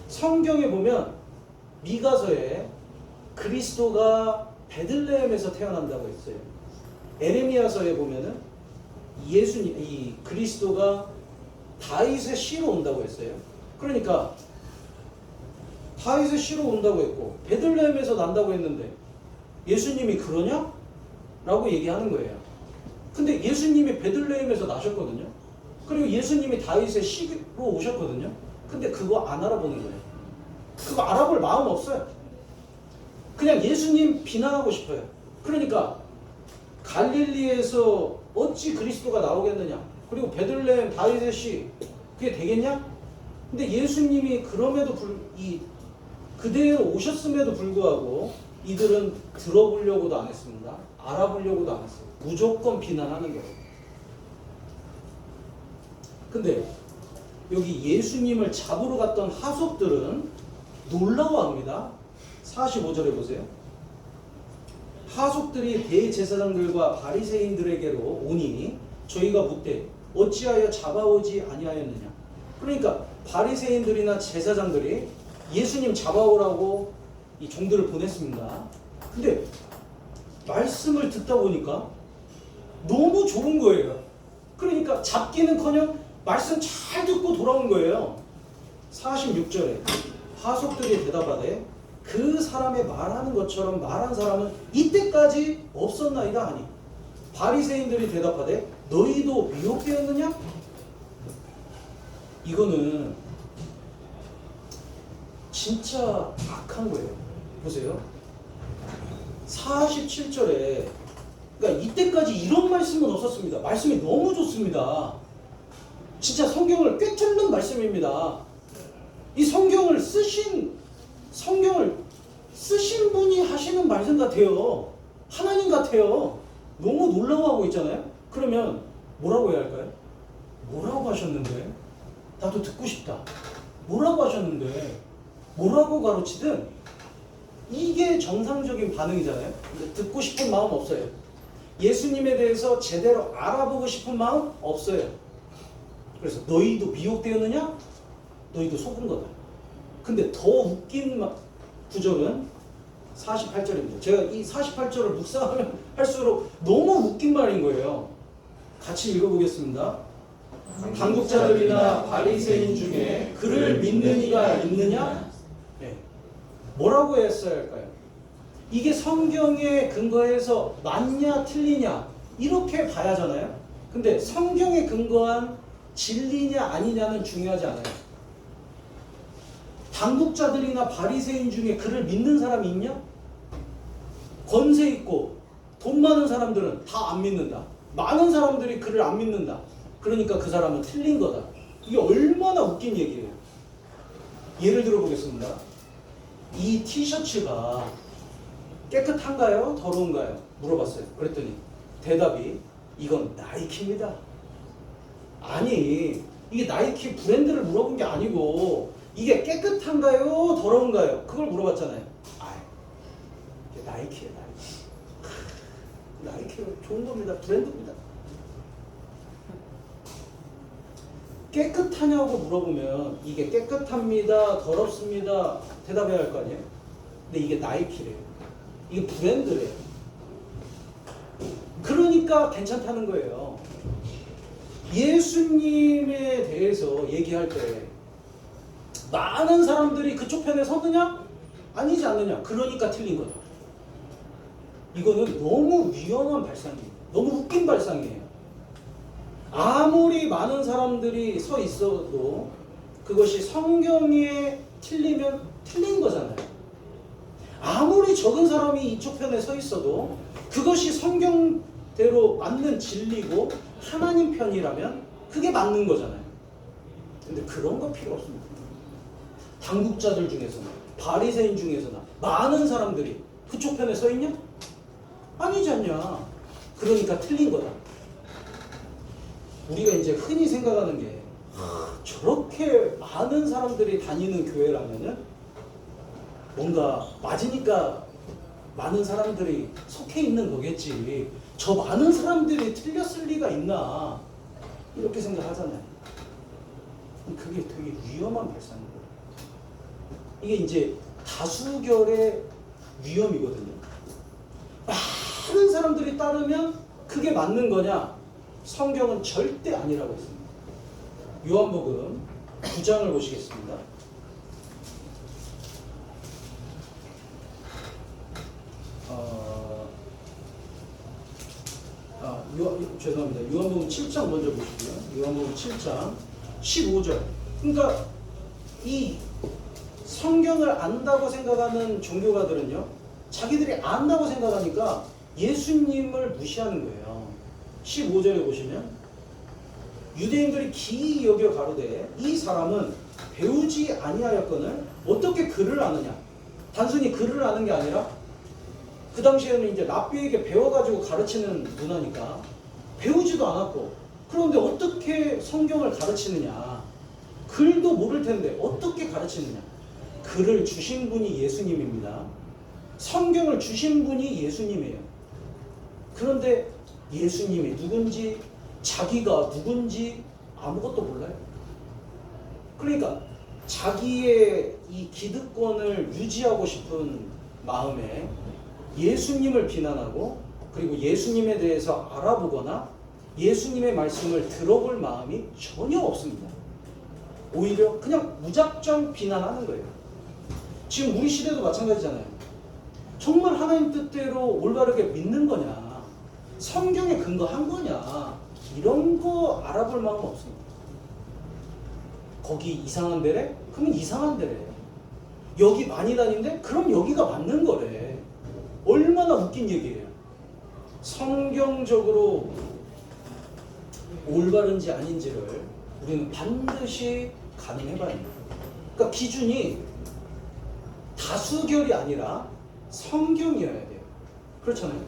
성경에 보면 미가서에 그리스도가 베들레헴에서 태어난다고 했어요. 에레미야서에 보면은 이 그리스도가 다윗의 씨로 온다고 했어요. 그러니까 다윗의 씨로 온다고 했고 베들레헴에서 난다고 했는데 예수님이 그러냐? 라고 얘기하는 거예요. 근데 예수님이 베들레헴에서 나셨거든요. 그리고 예수님이 다윗의 씨로 오셨거든요. 근데 그거 안 알아보는 거예요. 그거 알아볼 마음 없어요. 그냥 예수님 비난하고 싶어요. 그러니까 갈릴리에서 어찌 그리스도가 나오겠느냐, 그리고 베들레헴 다윗의 씨 그게 되겠냐? 근데 예수님이 그대로 오셨음에도 불구하고 이들은 들어보려고도 안 했습니다. 알아보려고도 안 했어요. 무조건 비난하는 거예요. 근데 여기 예수님을 잡으러 갔던 하속들은 놀라워합니다. 45절에 보세요. 하속들이 대제사장들과 바리새인들에게로 오니 저희가 묻되 어찌하여 잡아오지 아니하였느냐. 그러니까 바리새인들이나 제사장들이 예수님 잡아오라고 이 종들을 보냈습니다. 근데 말씀을 듣다 보니까 너무 좋은 거예요. 그러니까 잡기는커녕 말씀 잘 듣고 돌아온 거예요. 46절에 하속들이 대답하되 그 사람의 말하는 것처럼 말한 사람은 이때까지 없었나이다 하니 바리새인들이 대답하되 너희도 미혹되었느냐? 이거는 진짜 악한 거예요. 보세요. 47절에 그러니까 이때까지 이런 말씀은 없었습니다. 말씀이 너무 좋습니다. 진짜 성경을 꿰뚫는 말씀입니다. 이 성경을 쓰신 분이 하시는 말씀 같아요. 하나님 같아요. 너무 놀라워하고 있잖아요. 그러면 뭐라고 해야 할까요? 뭐라고 하셨는데? 나도 듣고 싶다. 뭐라고 하셨는데? 뭐라고 가르치든 이게 정상적인 반응이잖아요. 근데 듣고 싶은 마음 없어요. 예수님에 대해서 제대로 알아보고 싶은 마음 없어요. 그래서 너희도 미혹되었느냐? 너희도 속은 거다. 근데 더 웃긴 구절은 48절입니다. 제가 이 48절을 묵상하면 할수록 너무 웃긴 말인 거예요. 같이 읽어보겠습니다. 당국자들이나 바리새인 중에 그를 믿는 이가 있느냐? 네. 뭐라고 했어야 할까요? 이게 성경에 근거해서 맞냐 틀리냐 이렇게 봐야 하잖아요. 근데 성경에 근거한 진리냐 아니냐는 중요하지 않아요. 당국자들이나 바리새인 중에 그를 믿는 사람이 있냐? 권세 있고 돈 많은 사람들은 다 안 믿는다. 많은 사람들이 그를 안 믿는다. 그러니까 그 사람은 틀린 거다. 이게 얼마나 웃긴 얘기예요. 예를 들어 보겠습니다. 이 티셔츠가 깨끗한가요? 더러운가요? 물어봤어요. 그랬더니 대답이 이건 나이키입니다. 아니, 이게 나이키 브랜드를 물어본 게 아니고 이게 깨끗한가요? 더러운가요? 그걸 물어봤잖아요. 이게 나이키예요, 나이키. 나이키가 좋은 겁니다. 브랜드입니다. 깨끗하냐고 물어보면 이게 깨끗합니다, 더럽습니다 대답해야 할 거 아니에요? 근데 이게 나이키래요. 이게 브랜드래요. 그러니까 괜찮다는 거예요. 예수님에 대해서 얘기할 때 많은 사람들이 그쪽 편에 서느냐? 아니지 않느냐? 그러니까 틀린 거다. 이거는 너무 위험한 발상이에요. 너무 웃긴 발상이에요. 아무리 많은 사람들이 서 있어도 그것이 성경에 틀리면 틀린 거잖아요. 아무리 적은 사람이 이쪽 편에 서 있어도 그것이 성경대로 맞는 진리고 하나님 편이라면 그게 맞는 거잖아요. 근데 그런 거 필요 없습니다. 당국자들 중에서나 바리새인 중에서나 많은 사람들이 그쪽 편에 서 있냐? 아니지 않냐? 그러니까 틀린 거다. 우리가 이제 흔히 생각하는 게 저렇게 많은 사람들이 다니는 교회라면은 뭔가 맞으니까 많은 사람들이 속해 있는 거겠지. 저 많은 사람들이 틀렸을 리가 있나? 이렇게 생각하잖아요. 그게 되게 위험한 발상인 거예요. 이게 이제 다수결의 위험이거든요. 많은 사람들이 따르면 그게 맞는 거냐? 성경은 절대 아니라고 했습니다. 요한복음 9장을 보시겠습니다. 죄송합니다. 요한복음 7장 먼저 보시고요. 요한복음 7장 15절. 그러니까 이 성경을 안다고 생각하는 종교가들은요, 자기들이 안다고 생각하니까 예수님을 무시하는 거예요. 15절에 보시면 유대인들이 기이 여겨 가로되 이 사람은 배우지 아니하였거늘 어떻게 글을 아느냐? 단순히 글을 아는 게 아니라 그 당시에는 이제 랍비에게 배워가지고 가르치는 문화니까 배우지도 않았고, 그런데 어떻게 성경을 가르치느냐? 글도 모를 텐데 어떻게 가르치느냐? 글을 주신 분이 예수님입니다. 성경을 주신 분이 예수님이에요. 그런데 예수님이 누군지, 자기가 누군지 아무것도 몰라요. 그러니까 자기의 이 기득권을 유지하고 싶은 마음에 예수님을 비난하고, 그리고 예수님에 대해서 알아보거나 예수님의 말씀을 들어볼 마음이 전혀 없습니다. 오히려 그냥 무작정 비난하는 거예요. 지금 우리 시대도 마찬가지잖아요. 정말 하나님 뜻대로 올바르게 믿는 거냐, 성경에 근거한 거냐, 이런 거 알아볼 마음 없습니다. 거기 이상한 데래? 그러면 이상한 데래. 여기 많이 다닌데? 그럼 여기가 맞는 거래. 얼마나 웃긴 얘기예요. 성경적으로 올바른지 아닌지를 우리는 반드시 가늠해봐야 합니다. 그러니까 기준이 다수결이 아니라 성경이어야 돼요. 그렇잖아요.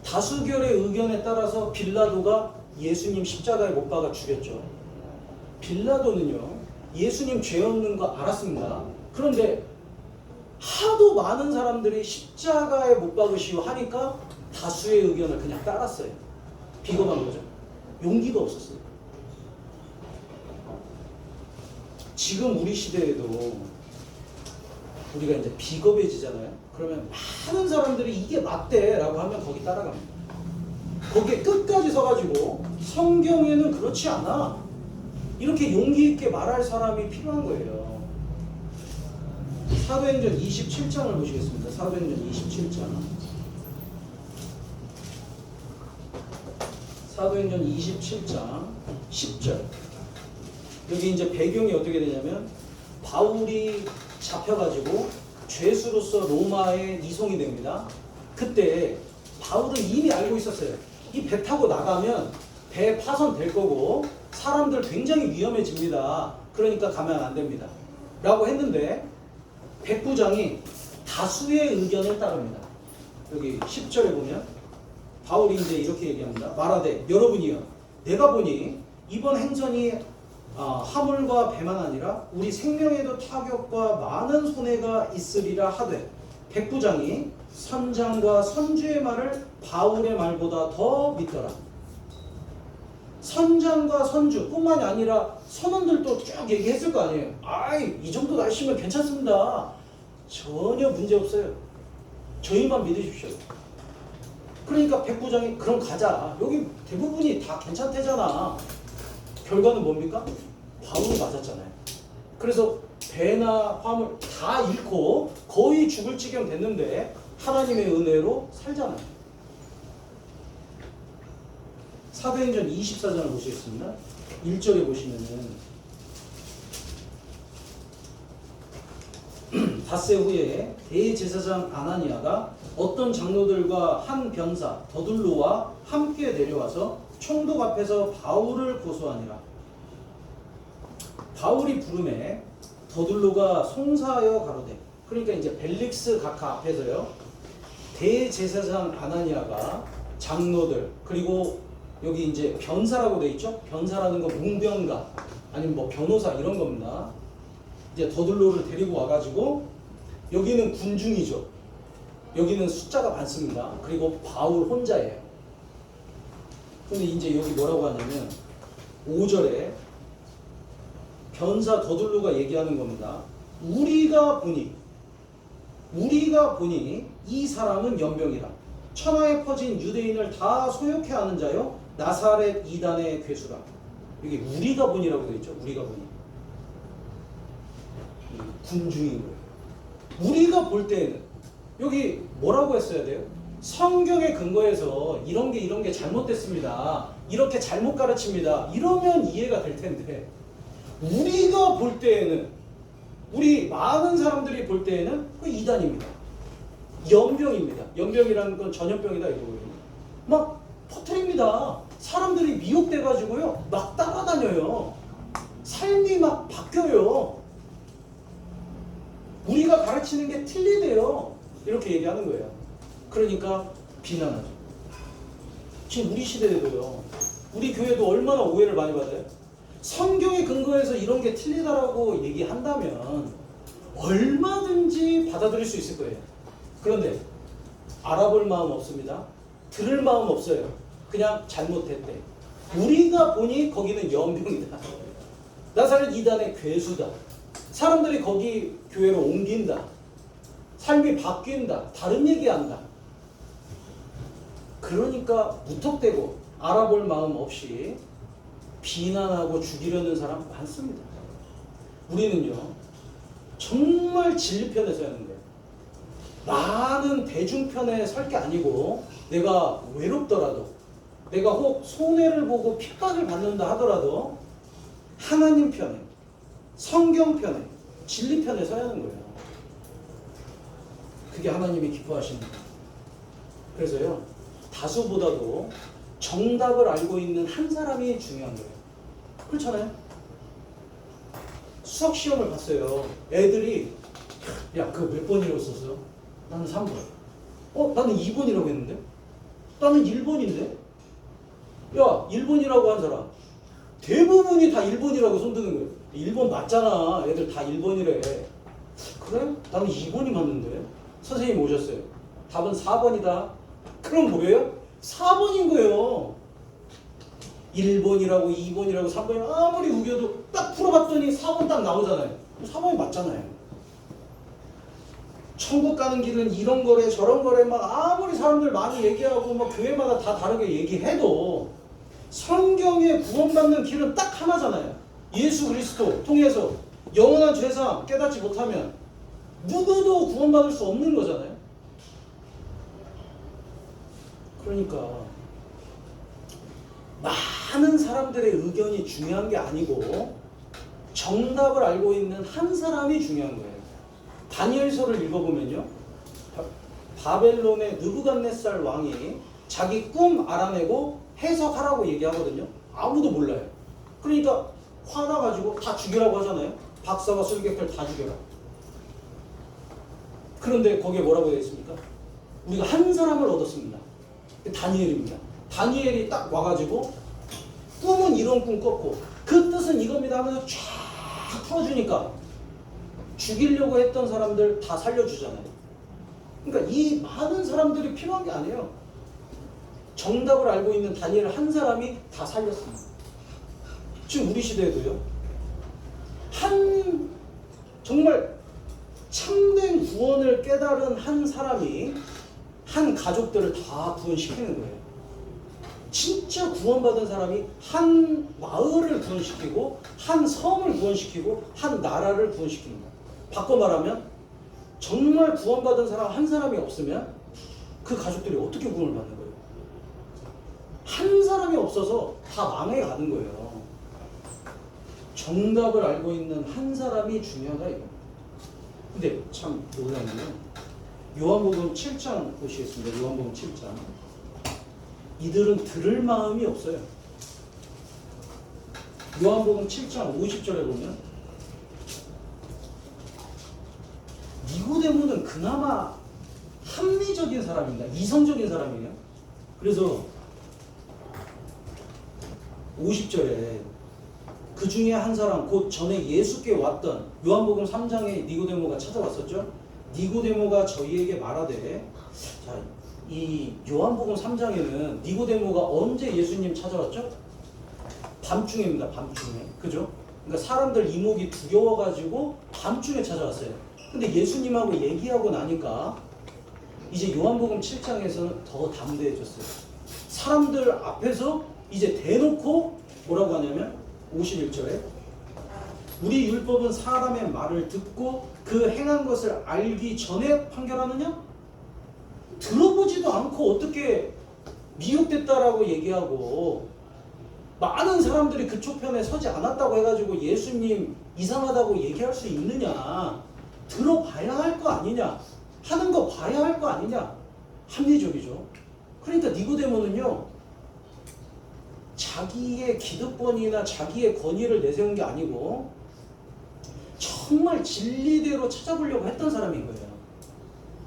다수결의 의견에 따라서 빌라도가 예수님 십자가에 못 박아 죽였죠. 빌라도는요, 예수님 죄 없는 거 알았습니다. 그런데 하도 많은 사람들이 십자가에 못 박으시오 하니까 다수의 의견을 그냥 따랐어요. 비겁한 거죠. 용기가 없었어요. 지금 우리 시대에도 우리가 이제 비겁해지잖아요. 그러면 많은 사람들이 이게 맞대라고 하면 거기 따라갑니다. 거기에 끝까지 서가지고 성경에는 그렇지 않아, 이렇게 용기 있게 말할 사람이 필요한 거예요. 사도행전 27장을 보시겠습니다. 사도행전 27장. 사도행전 27장 10절. 여기 이제 배경이 어떻게 되냐면 바울이 잡혀가지고 죄수로서 로마에 이송이 됩니다. 그때 바울은 이미 알고 있었어요. 이 배 타고 나가면 배 파손될 거고 사람들 굉장히 위험해집니다. 그러니까 가면 안 됩니다. 라고 했는데 백부장이 다수의 의견을 따릅니다. 여기 10절에 보면 바울이 이제 이렇게 얘기합니다. 말하되 여러분이요, 내가 보니 이번 행선이 하물과 배만 아니라 우리 생명에도 타격과 많은 손해가 있으리라 하되, 백부장이 선장과 선주의 말을 바울의 말보다 더 믿더라. 선장과 선주 뿐만이 아니라 선원들도 쭉 얘기했을 거 아니에요. 아이, 이 정도 날씨면 괜찮습니다. 전혀 문제 없어요. 저희만 믿으십시오. 그러니까 백부장이 그럼 가자. 여기 대부분이 다 괜찮대잖아. 결과는 뭡니까? 바울이 맞았잖아요. 그래서 배나 화물 다 잃고 거의 죽을 지경 됐는데 하나님의 은혜로 살잖아요. 사도행전 24장을 보시겠습니다. 1절에 보시면은 닷새 후에 대제사장 아나니아가 어떤 장로들과 한 병사 더둘로와 함께 내려와서 총독 앞에서 바울을 고소하니라. 바울이 부름에 더둘로가 송사하여 가로되, 그러니까 이제 벨릭스 각하 앞에서요, 대제사장 아나니아가 장로들, 그리고 여기 이제 변사라고 돼 있죠. 변사라는 거 문병가 아니면 뭐 변호사 이런 겁니다. 이제 더둘로를 데리고 와가지고, 여기는 군중이죠. 여기는 숫자가 많습니다. 그리고 바울 혼자예요. 근데 이제 여기 뭐라고 하냐면 5절에 변사 더둘로가 얘기하는 겁니다. 우리가 보니 이 사람은 연병이라. 천하에 퍼진 유대인을 다 소욕해 하는 자요 나사렛 이단의 괴수라. 여기 우리가 보니라고 되어 있죠. 우리가 보니. 군중인 거예요. 우리가 볼 때에는 여기 뭐라고 했어야 돼요? 성경에 근거해서 이런 게 잘못됐습니다. 이렇게 잘못 가르칩니다. 이러면 이해가 될 텐데, 우리가 볼 때에는, 우리 많은 사람들이 볼 때에는 그 이단입니다. 연병입니다. 연병이라는 건 전염병이다 이거거든요. 막 퍼뜨립니다. 사람들이 미혹돼가지고요, 막 따라다녀요. 삶이 막 바뀌어요. 우리가 가르치는 게 틀리대요. 이렇게 얘기하는 거예요. 그러니까 비난하죠. 지금 우리 시대에도요, 우리 교회도 얼마나 오해를 많이 받아요. 성경에 근거해서 이런 게 틀리다라고 얘기한다면 얼마든지 받아들일 수 있을 거예요. 그런데 알아볼 마음 없습니다. 들을 마음 없어요. 그냥 잘못했대. 우리가 보니 거기는 연병이다. 나사렛 이단의 괴수다. 사람들이 거기 교회로 옮긴다. 삶이 바뀐다. 다른 얘기한다. 그러니까 무턱대고 알아볼 마음 없이 비난하고 죽이려는 사람 많습니다. 우리는요, 정말 진리편에 서야 하는 거예요. 많은 대중편에 설 게 아니고, 내가 외롭더라도, 내가 혹 손해를 보고 핍박을 받는다 하더라도 하나님 편에, 성경 편에, 진리 편에 서야 하는 거예요. 그게 하나님이 기뻐하시는 거예요. 그래서요, 다수보다도 정답을 알고 있는 한 사람이 중요한 거예요. 그렇잖아요. 수학 시험을 봤어요. 애들이 야, 그거 몇 번이라고 썼어? 나는 3번. 나는 2번이라고 했는데? 나는 1번인데? 야, 1번이라고 한 사람. 대부분이 다 1번이라고 손드는 거예요. 1번 맞잖아. 애들 다 1번이래. 그래? 나는 2번이 맞는데? 선생님 오셨어요. 답은 4번이다. 그럼 뭐예요? 4번인 거예요. 1번이라고 2번이라고 3번이라고 아무리 우겨도 딱 풀어봤더니 4번 딱 나오잖아요. 4번이 맞잖아요. 천국 가는 길은 이런 거래 저런 거래 막 아무리 사람들 많이 얘기하고 막 교회마다 다 다르게 얘기해도 성경에 구원받는 길은 딱 하나잖아요. 예수 그리스도 통해서 영원한 죄사함 깨닫지 못하면 누구도 구원받을 수 없는 거잖아요. 그러니까 많은 사람들의 의견이 중요한 게 아니고 정답을 알고 있는 한 사람이 중요한 거예요. 다니엘서를 읽어보면요, 바벨론의 느부갓네살 왕이 자기 꿈 알아내고 해석하라고 얘기하거든요. 아무도 몰라요. 그러니까 화나가지고 다 죽이라고 하잖아요. 박사와 술객들 다 죽여라. 그런데 거기에 뭐라고 되어 있습니까? 우리가 한 사람을 얻었습니다. 다니엘입니다. 다니엘이 딱 와가지고 꿈은 이런 꿈 꿨고 그 뜻은 이겁니다 하면서 쫙 풀어주니까 죽이려고 했던 사람들 다 살려주잖아요. 그러니까 이 많은 사람들이 필요한 게 아니에요. 정답을 알고 있는 다니엘 한 사람이 다 살렸습니다. 지금 우리 시대에도요. 정말 참된 구원을 깨달은 한 사람이 한 가족들을 다 구원시키는 거예요. 진짜 구원받은 사람이 한 마을을 구원시키고 한 섬을 구원시키고 한 나라를 구원시키는 거예요. 바꿔 말하면 정말 구원받은 사람 한 사람이 없으면 그 가족들이 어떻게 구원을 받는 거예요? 한 사람이 없어서 다 망해가는 거예요. 정답을 알고 있는 한 사람이 중요하다 이거. 근데 참 놀라운 게 요한복음 7장 보시겠습니다. 요한복음 7장. 이들은 들을 마음이 없어요. 요한복음 7장 50절에 보면 니고데모는 그나마 합리적인 사람입니다. 이성적인 사람이에요. 그래서 50절에 그 중에 한 사람 곧 전에 예수께 왔던 요한복음 3장에 니고데모가 찾아왔었죠. 니고데모가 저희에게 말하되, 자, 이 요한복음 3장에는 니고데모가 언제 예수님 찾아왔죠? 밤중입니다. 밤중에. 그죠? 그러니까 사람들 이목이 두려워가지고 밤중에 찾아왔어요. 근데 예수님하고 얘기하고 나니까 이제 요한복음 7장에서는 더 담대해졌어요. 사람들 앞에서 이제 대놓고 뭐라고 하냐면 51절에 우리 율법은 사람의 말을 듣고 그 행한 것을 알기 전에 판결하느냐? 들어보지도 않고 어떻게 미혹됐다라고 얘기하고 많은 사람들이 그쪽 편에 서지 않았다고 해가지고 예수님 이상하다고 얘기할 수 있느냐? 들어봐야 할 거 아니냐? 하는 거 봐야 할 거 아니냐? 합리적이죠. 그러니까 니고데모는요, 자기의 기득권이나 자기의 권위를 내세운 게 아니고 정말 진리대로 찾아보려고 했던 사람인 거예요.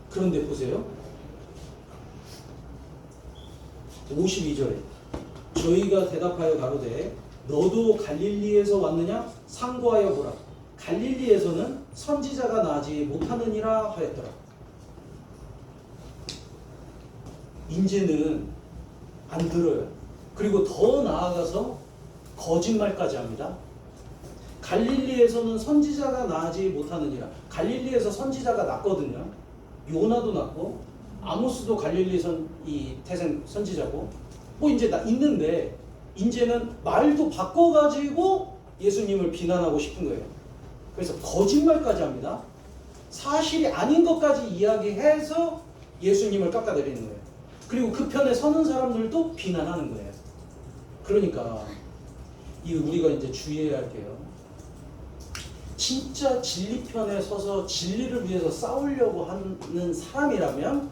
그런데 보세요. 52절에 저희가 대답하여 가로되 너도 갈릴리에서 왔느냐? 상고하여 보라. 갈릴리에서는 선지자가 나지 못하느니라 하였더라. 이제는 안 들어요. 그리고 더 나아가서 거짓말까지 합니다. 갈릴리에서는 선지자가 나지 못하느니라. 갈릴리에서 선지자가 났거든요. 요나도 났고 아모스도 갈릴리 이 태생 선지자고 뭐 이제 있는데 이제는 말도 바꿔가지고 예수님을 비난하고 싶은 거예요. 그래서 거짓말까지 합니다. 사실이 아닌 것까지 이야기해서 예수님을 깎아내리는 거예요. 그리고 그 편에 서는 사람들도 비난하는 거예요. 그러니까 우리가 이제 주의해야 할게요. 진짜 진리 편에 서서 진리를 위해서 싸우려고 하는 사람이라면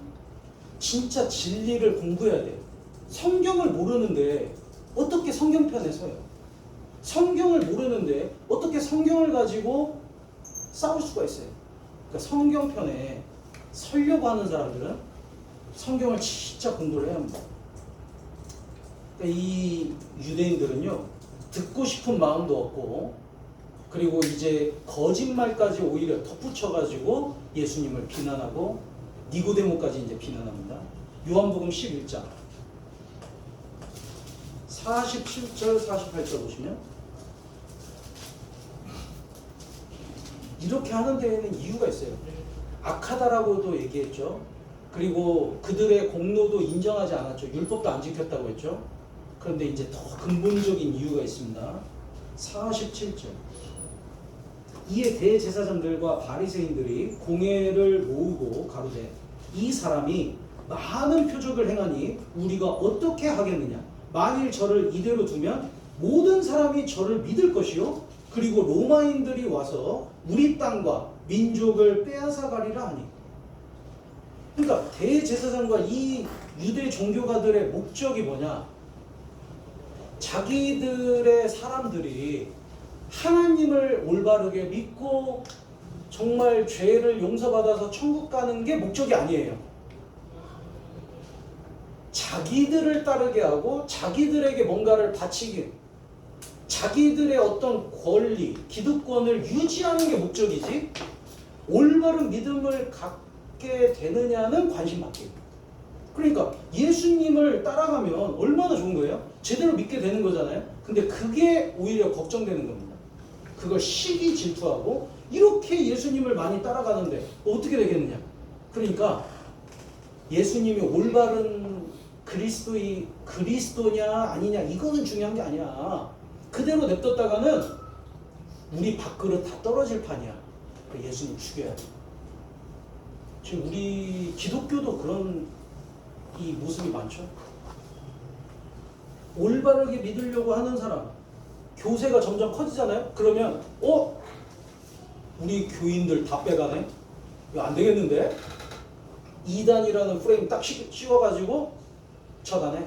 진짜 진리를 공부해야 돼요. 성경을 모르는데 어떻게 성경 편에 서요? 성경을 모르는데 어떻게 성경을 가지고 싸울 수가 있어요? 그러니까 성경편에 설려고 하는 사람들은 성경을 진짜 공부를 해야 합니다. 그러니까 이 유대인들은요, 듣고 싶은 마음도 없고, 그리고 이제 거짓말까지 오히려 덧붙여가지고 예수님을 비난하고 니고데모까지 이제 비난합니다. 요한복음 11장 47절 48절 보시면 이렇게 하는 데에는 이유가 있어요. 악하다라고도 얘기했죠. 그리고 그들의 공로도 인정하지 않았죠. 율법도 안 지켰다고 했죠. 그런데 이제 더 근본적인 이유가 있습니다. 47절. 이에 대제사장들과 바리새인들이 공회를 모으고 가로되 이 사람이 많은 표적을 행하니 우리가 어떻게 하겠느냐. 만일 저를 이대로 두면 모든 사람이 저를 믿을 것이요 그리고 로마인들이 와서 우리 땅과 민족을 빼앗아가리라 하니. 그러니까 대제사장과 이 유대 종교가들의 목적이 뭐냐. 자기들의 사람들이 하나님을 올바르게 믿고 정말 죄를 용서받아서 천국 가는 게 목적이 아니에요. 자기들을 따르게 하고 자기들에게 뭔가를 바치기, 자기들의 어떤 권리, 기득권을 유지하는 게 목적이지 올바른 믿음을 갖게 되느냐는 관심 받기. 그러니까 예수님을 따라가면 얼마나 좋은 거예요? 제대로 믿게 되는 거잖아요. 근데 그게 오히려 걱정되는 겁니다. 그걸 시기 질투하고 이렇게 예수님을 많이 따라가는데 어떻게 되겠느냐. 그러니까 예수님이 올바른 그리스도냐 아니냐 이거는 중요한 게 아니야. 그대로 냅뒀다가는 우리 밥그릇 다 떨어질 판이야. 예수님 죽여야 돼. 지금 우리 기독교도 그런 이 모습이 많죠. 올바르게 믿으려고 하는 사람 교세가 점점 커지잖아요. 그러면 우리 교인들 다 빼가네. 이거 안 되겠는데? 2단이라는 프레임 딱 씌워가지고 처단해.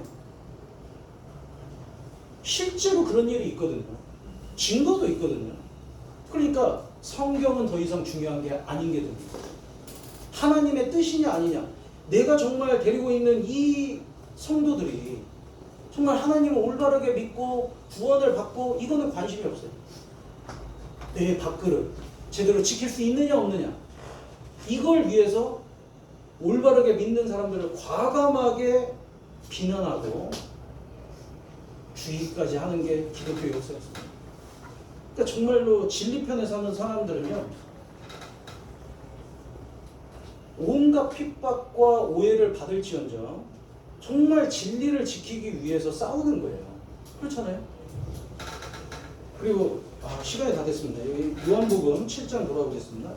실제로 그런 일이 있거든요. 증거도 있거든요. 그러니까 성경은 더 이상 중요한 게 아닌 게 됩니다. 하나님의 뜻이냐 아니냐. 내가 정말 데리고 있는 이 성도들이 정말 하나님을 올바르게 믿고 구원을 받고 이거는 관심이 없어요. 내 밥그릇 제대로 지킬 수 있느냐 없느냐. 이걸 위해서 올바르게 믿는 사람들을 과감하게 비난하고 주의까지 하는 게 기독교의 역사였습니다. 그러니까 정말로 진리편에 사는 사람들은요, 온갖 핍박과 오해를 받을지언정 정말 진리를 지키기 위해서 싸우는 거예요. 그렇잖아요. 그리고 시간이 다 됐습니다. 여기 요한복음 7장 돌아오겠습니다.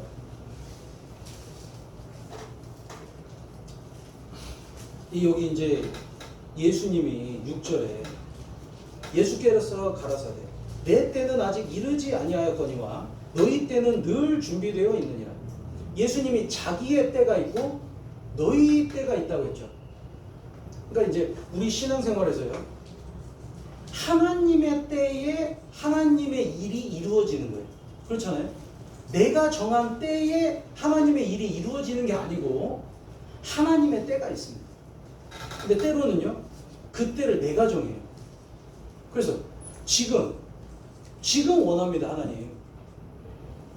여기 이제 예수님이 6절에 예수께서 가라사대 내 때는 아직 이르지 아니하였거니와 너희 때는 늘 준비되어 있느니라. 예수님이 자기의 때가 있고 너희 때가 있다고 했죠. 그러니까 이제 우리 신앙생활에서요, 하나님의 때에 하나님의 일이 이루어지는 거예요. 그렇잖아요. 내가 정한 때에 하나님의 일이 이루어지는 게 아니고 하나님의 때가 있습니다. 근데 때로는요, 그 때를 내가 정해요. 그래서 지금 원합니다. 하나님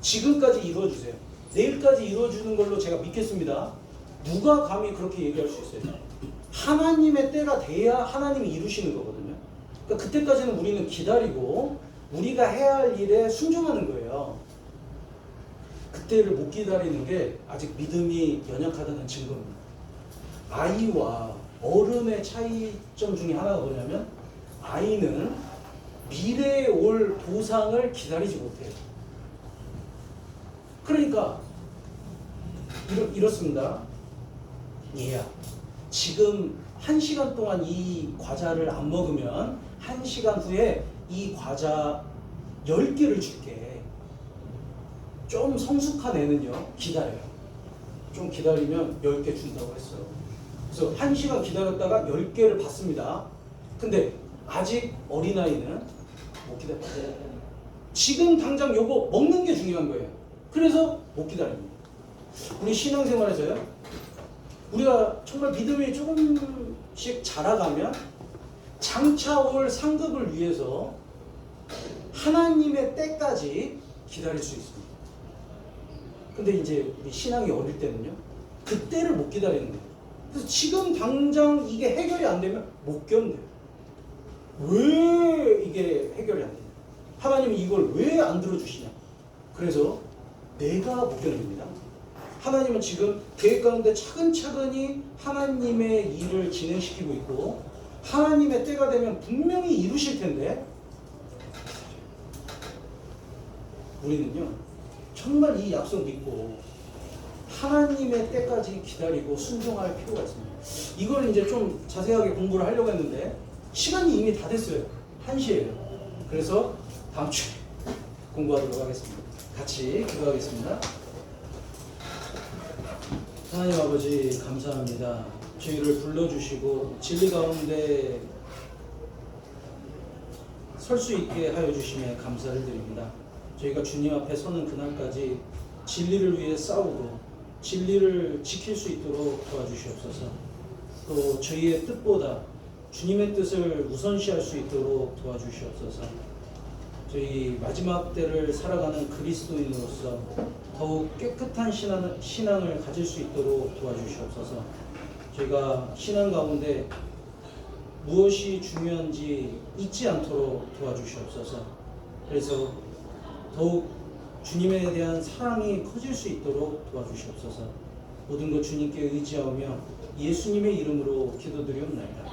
지금까지 이루어주세요. 내일까지 이루어주는 걸로 제가 믿겠습니다. 누가 감히 그렇게 얘기할 수 있어요? 하나님의 때가 돼야 하나님이 이루시는 거거든요. 그러니까 그때까지는 우리는 기다리고 우리가 해야 할 일에 순종하는 거예요. 그때를 못 기다리는 게 아직 믿음이 연약하다는 증거입니다. 아이와 어른의 차이점 중에 하나가 뭐냐면 아이는 미래에 올 보상을 기다리지 못해요. 그러니까 이렇습니다. 얘야, 지금 1시간 동안 이 과자를 안 먹으면 1시간 후에 이 과자 10개를 줄게. 좀 성숙한 애는요, 기다려요. 좀 기다리면 10개 준다고 했어요. 그래서 1시간 기다렸다가 10개를 받습니다. 근데 아직 어린아이는 못 기다려요. 지금 당장 요거 먹는 게 중요한 거예요. 그래서 못 기다립니다. 우리 신앙생활에서요. 우리가 정말 믿음이 조금씩 자라가면 장차 올 상급을 위해서 하나님의 때까지 기다릴 수 있습니다. 근데 이제 우리 신앙이 어릴 때는요, 그 때를 못 기다리는 거예요. 그래서 지금 당장 이게 해결이 안 되면 못 견뎌요. 왜 이게 해결이 안 되냐? 하나님이 이걸 왜 안 들어주시냐? 그래서 내가 못 견딥니다. 하나님은 지금 계획 가운데 차근차근히 하나님의 일을 진행시키고 있고 하나님의 때가 되면 분명히 이루실 텐데 우리는요 정말 이 약속 믿고 하나님의 때까지 기다리고 순종할 필요가 있습니다. 이걸 이제 좀 자세하게 공부를 하려고 했는데 시간이 이미 다 됐어요. 1시예요. 그래서 다음 주에 공부하도록 하겠습니다. 같이 기도하겠습니다. 하나님 아버지 감사합니다. 저희를 불러주시고 진리 가운데 설 수 있게 하여 주심에 감사를 드립니다. 저희가 주님 앞에 서는 그날까지 진리를 위해 싸우고 진리를 지킬 수 있도록 도와주시옵소서. 또 저희의 뜻보다 주님의 뜻을 우선시할 수 있도록 도와주시옵소서. 저희 마지막 때를 살아가는 그리스도인으로서 더욱 깨끗한 신앙을 가질 수 있도록 도와주시옵소서. 저희가 신앙 가운데 무엇이 중요한지 잊지 않도록 도와주시옵소서. 그래서 더욱 주님에 대한 사랑이 커질 수 있도록 도와주시옵소서. 모든 것 주님께 의지하며 예수님의 이름으로 기도드리옵나이다.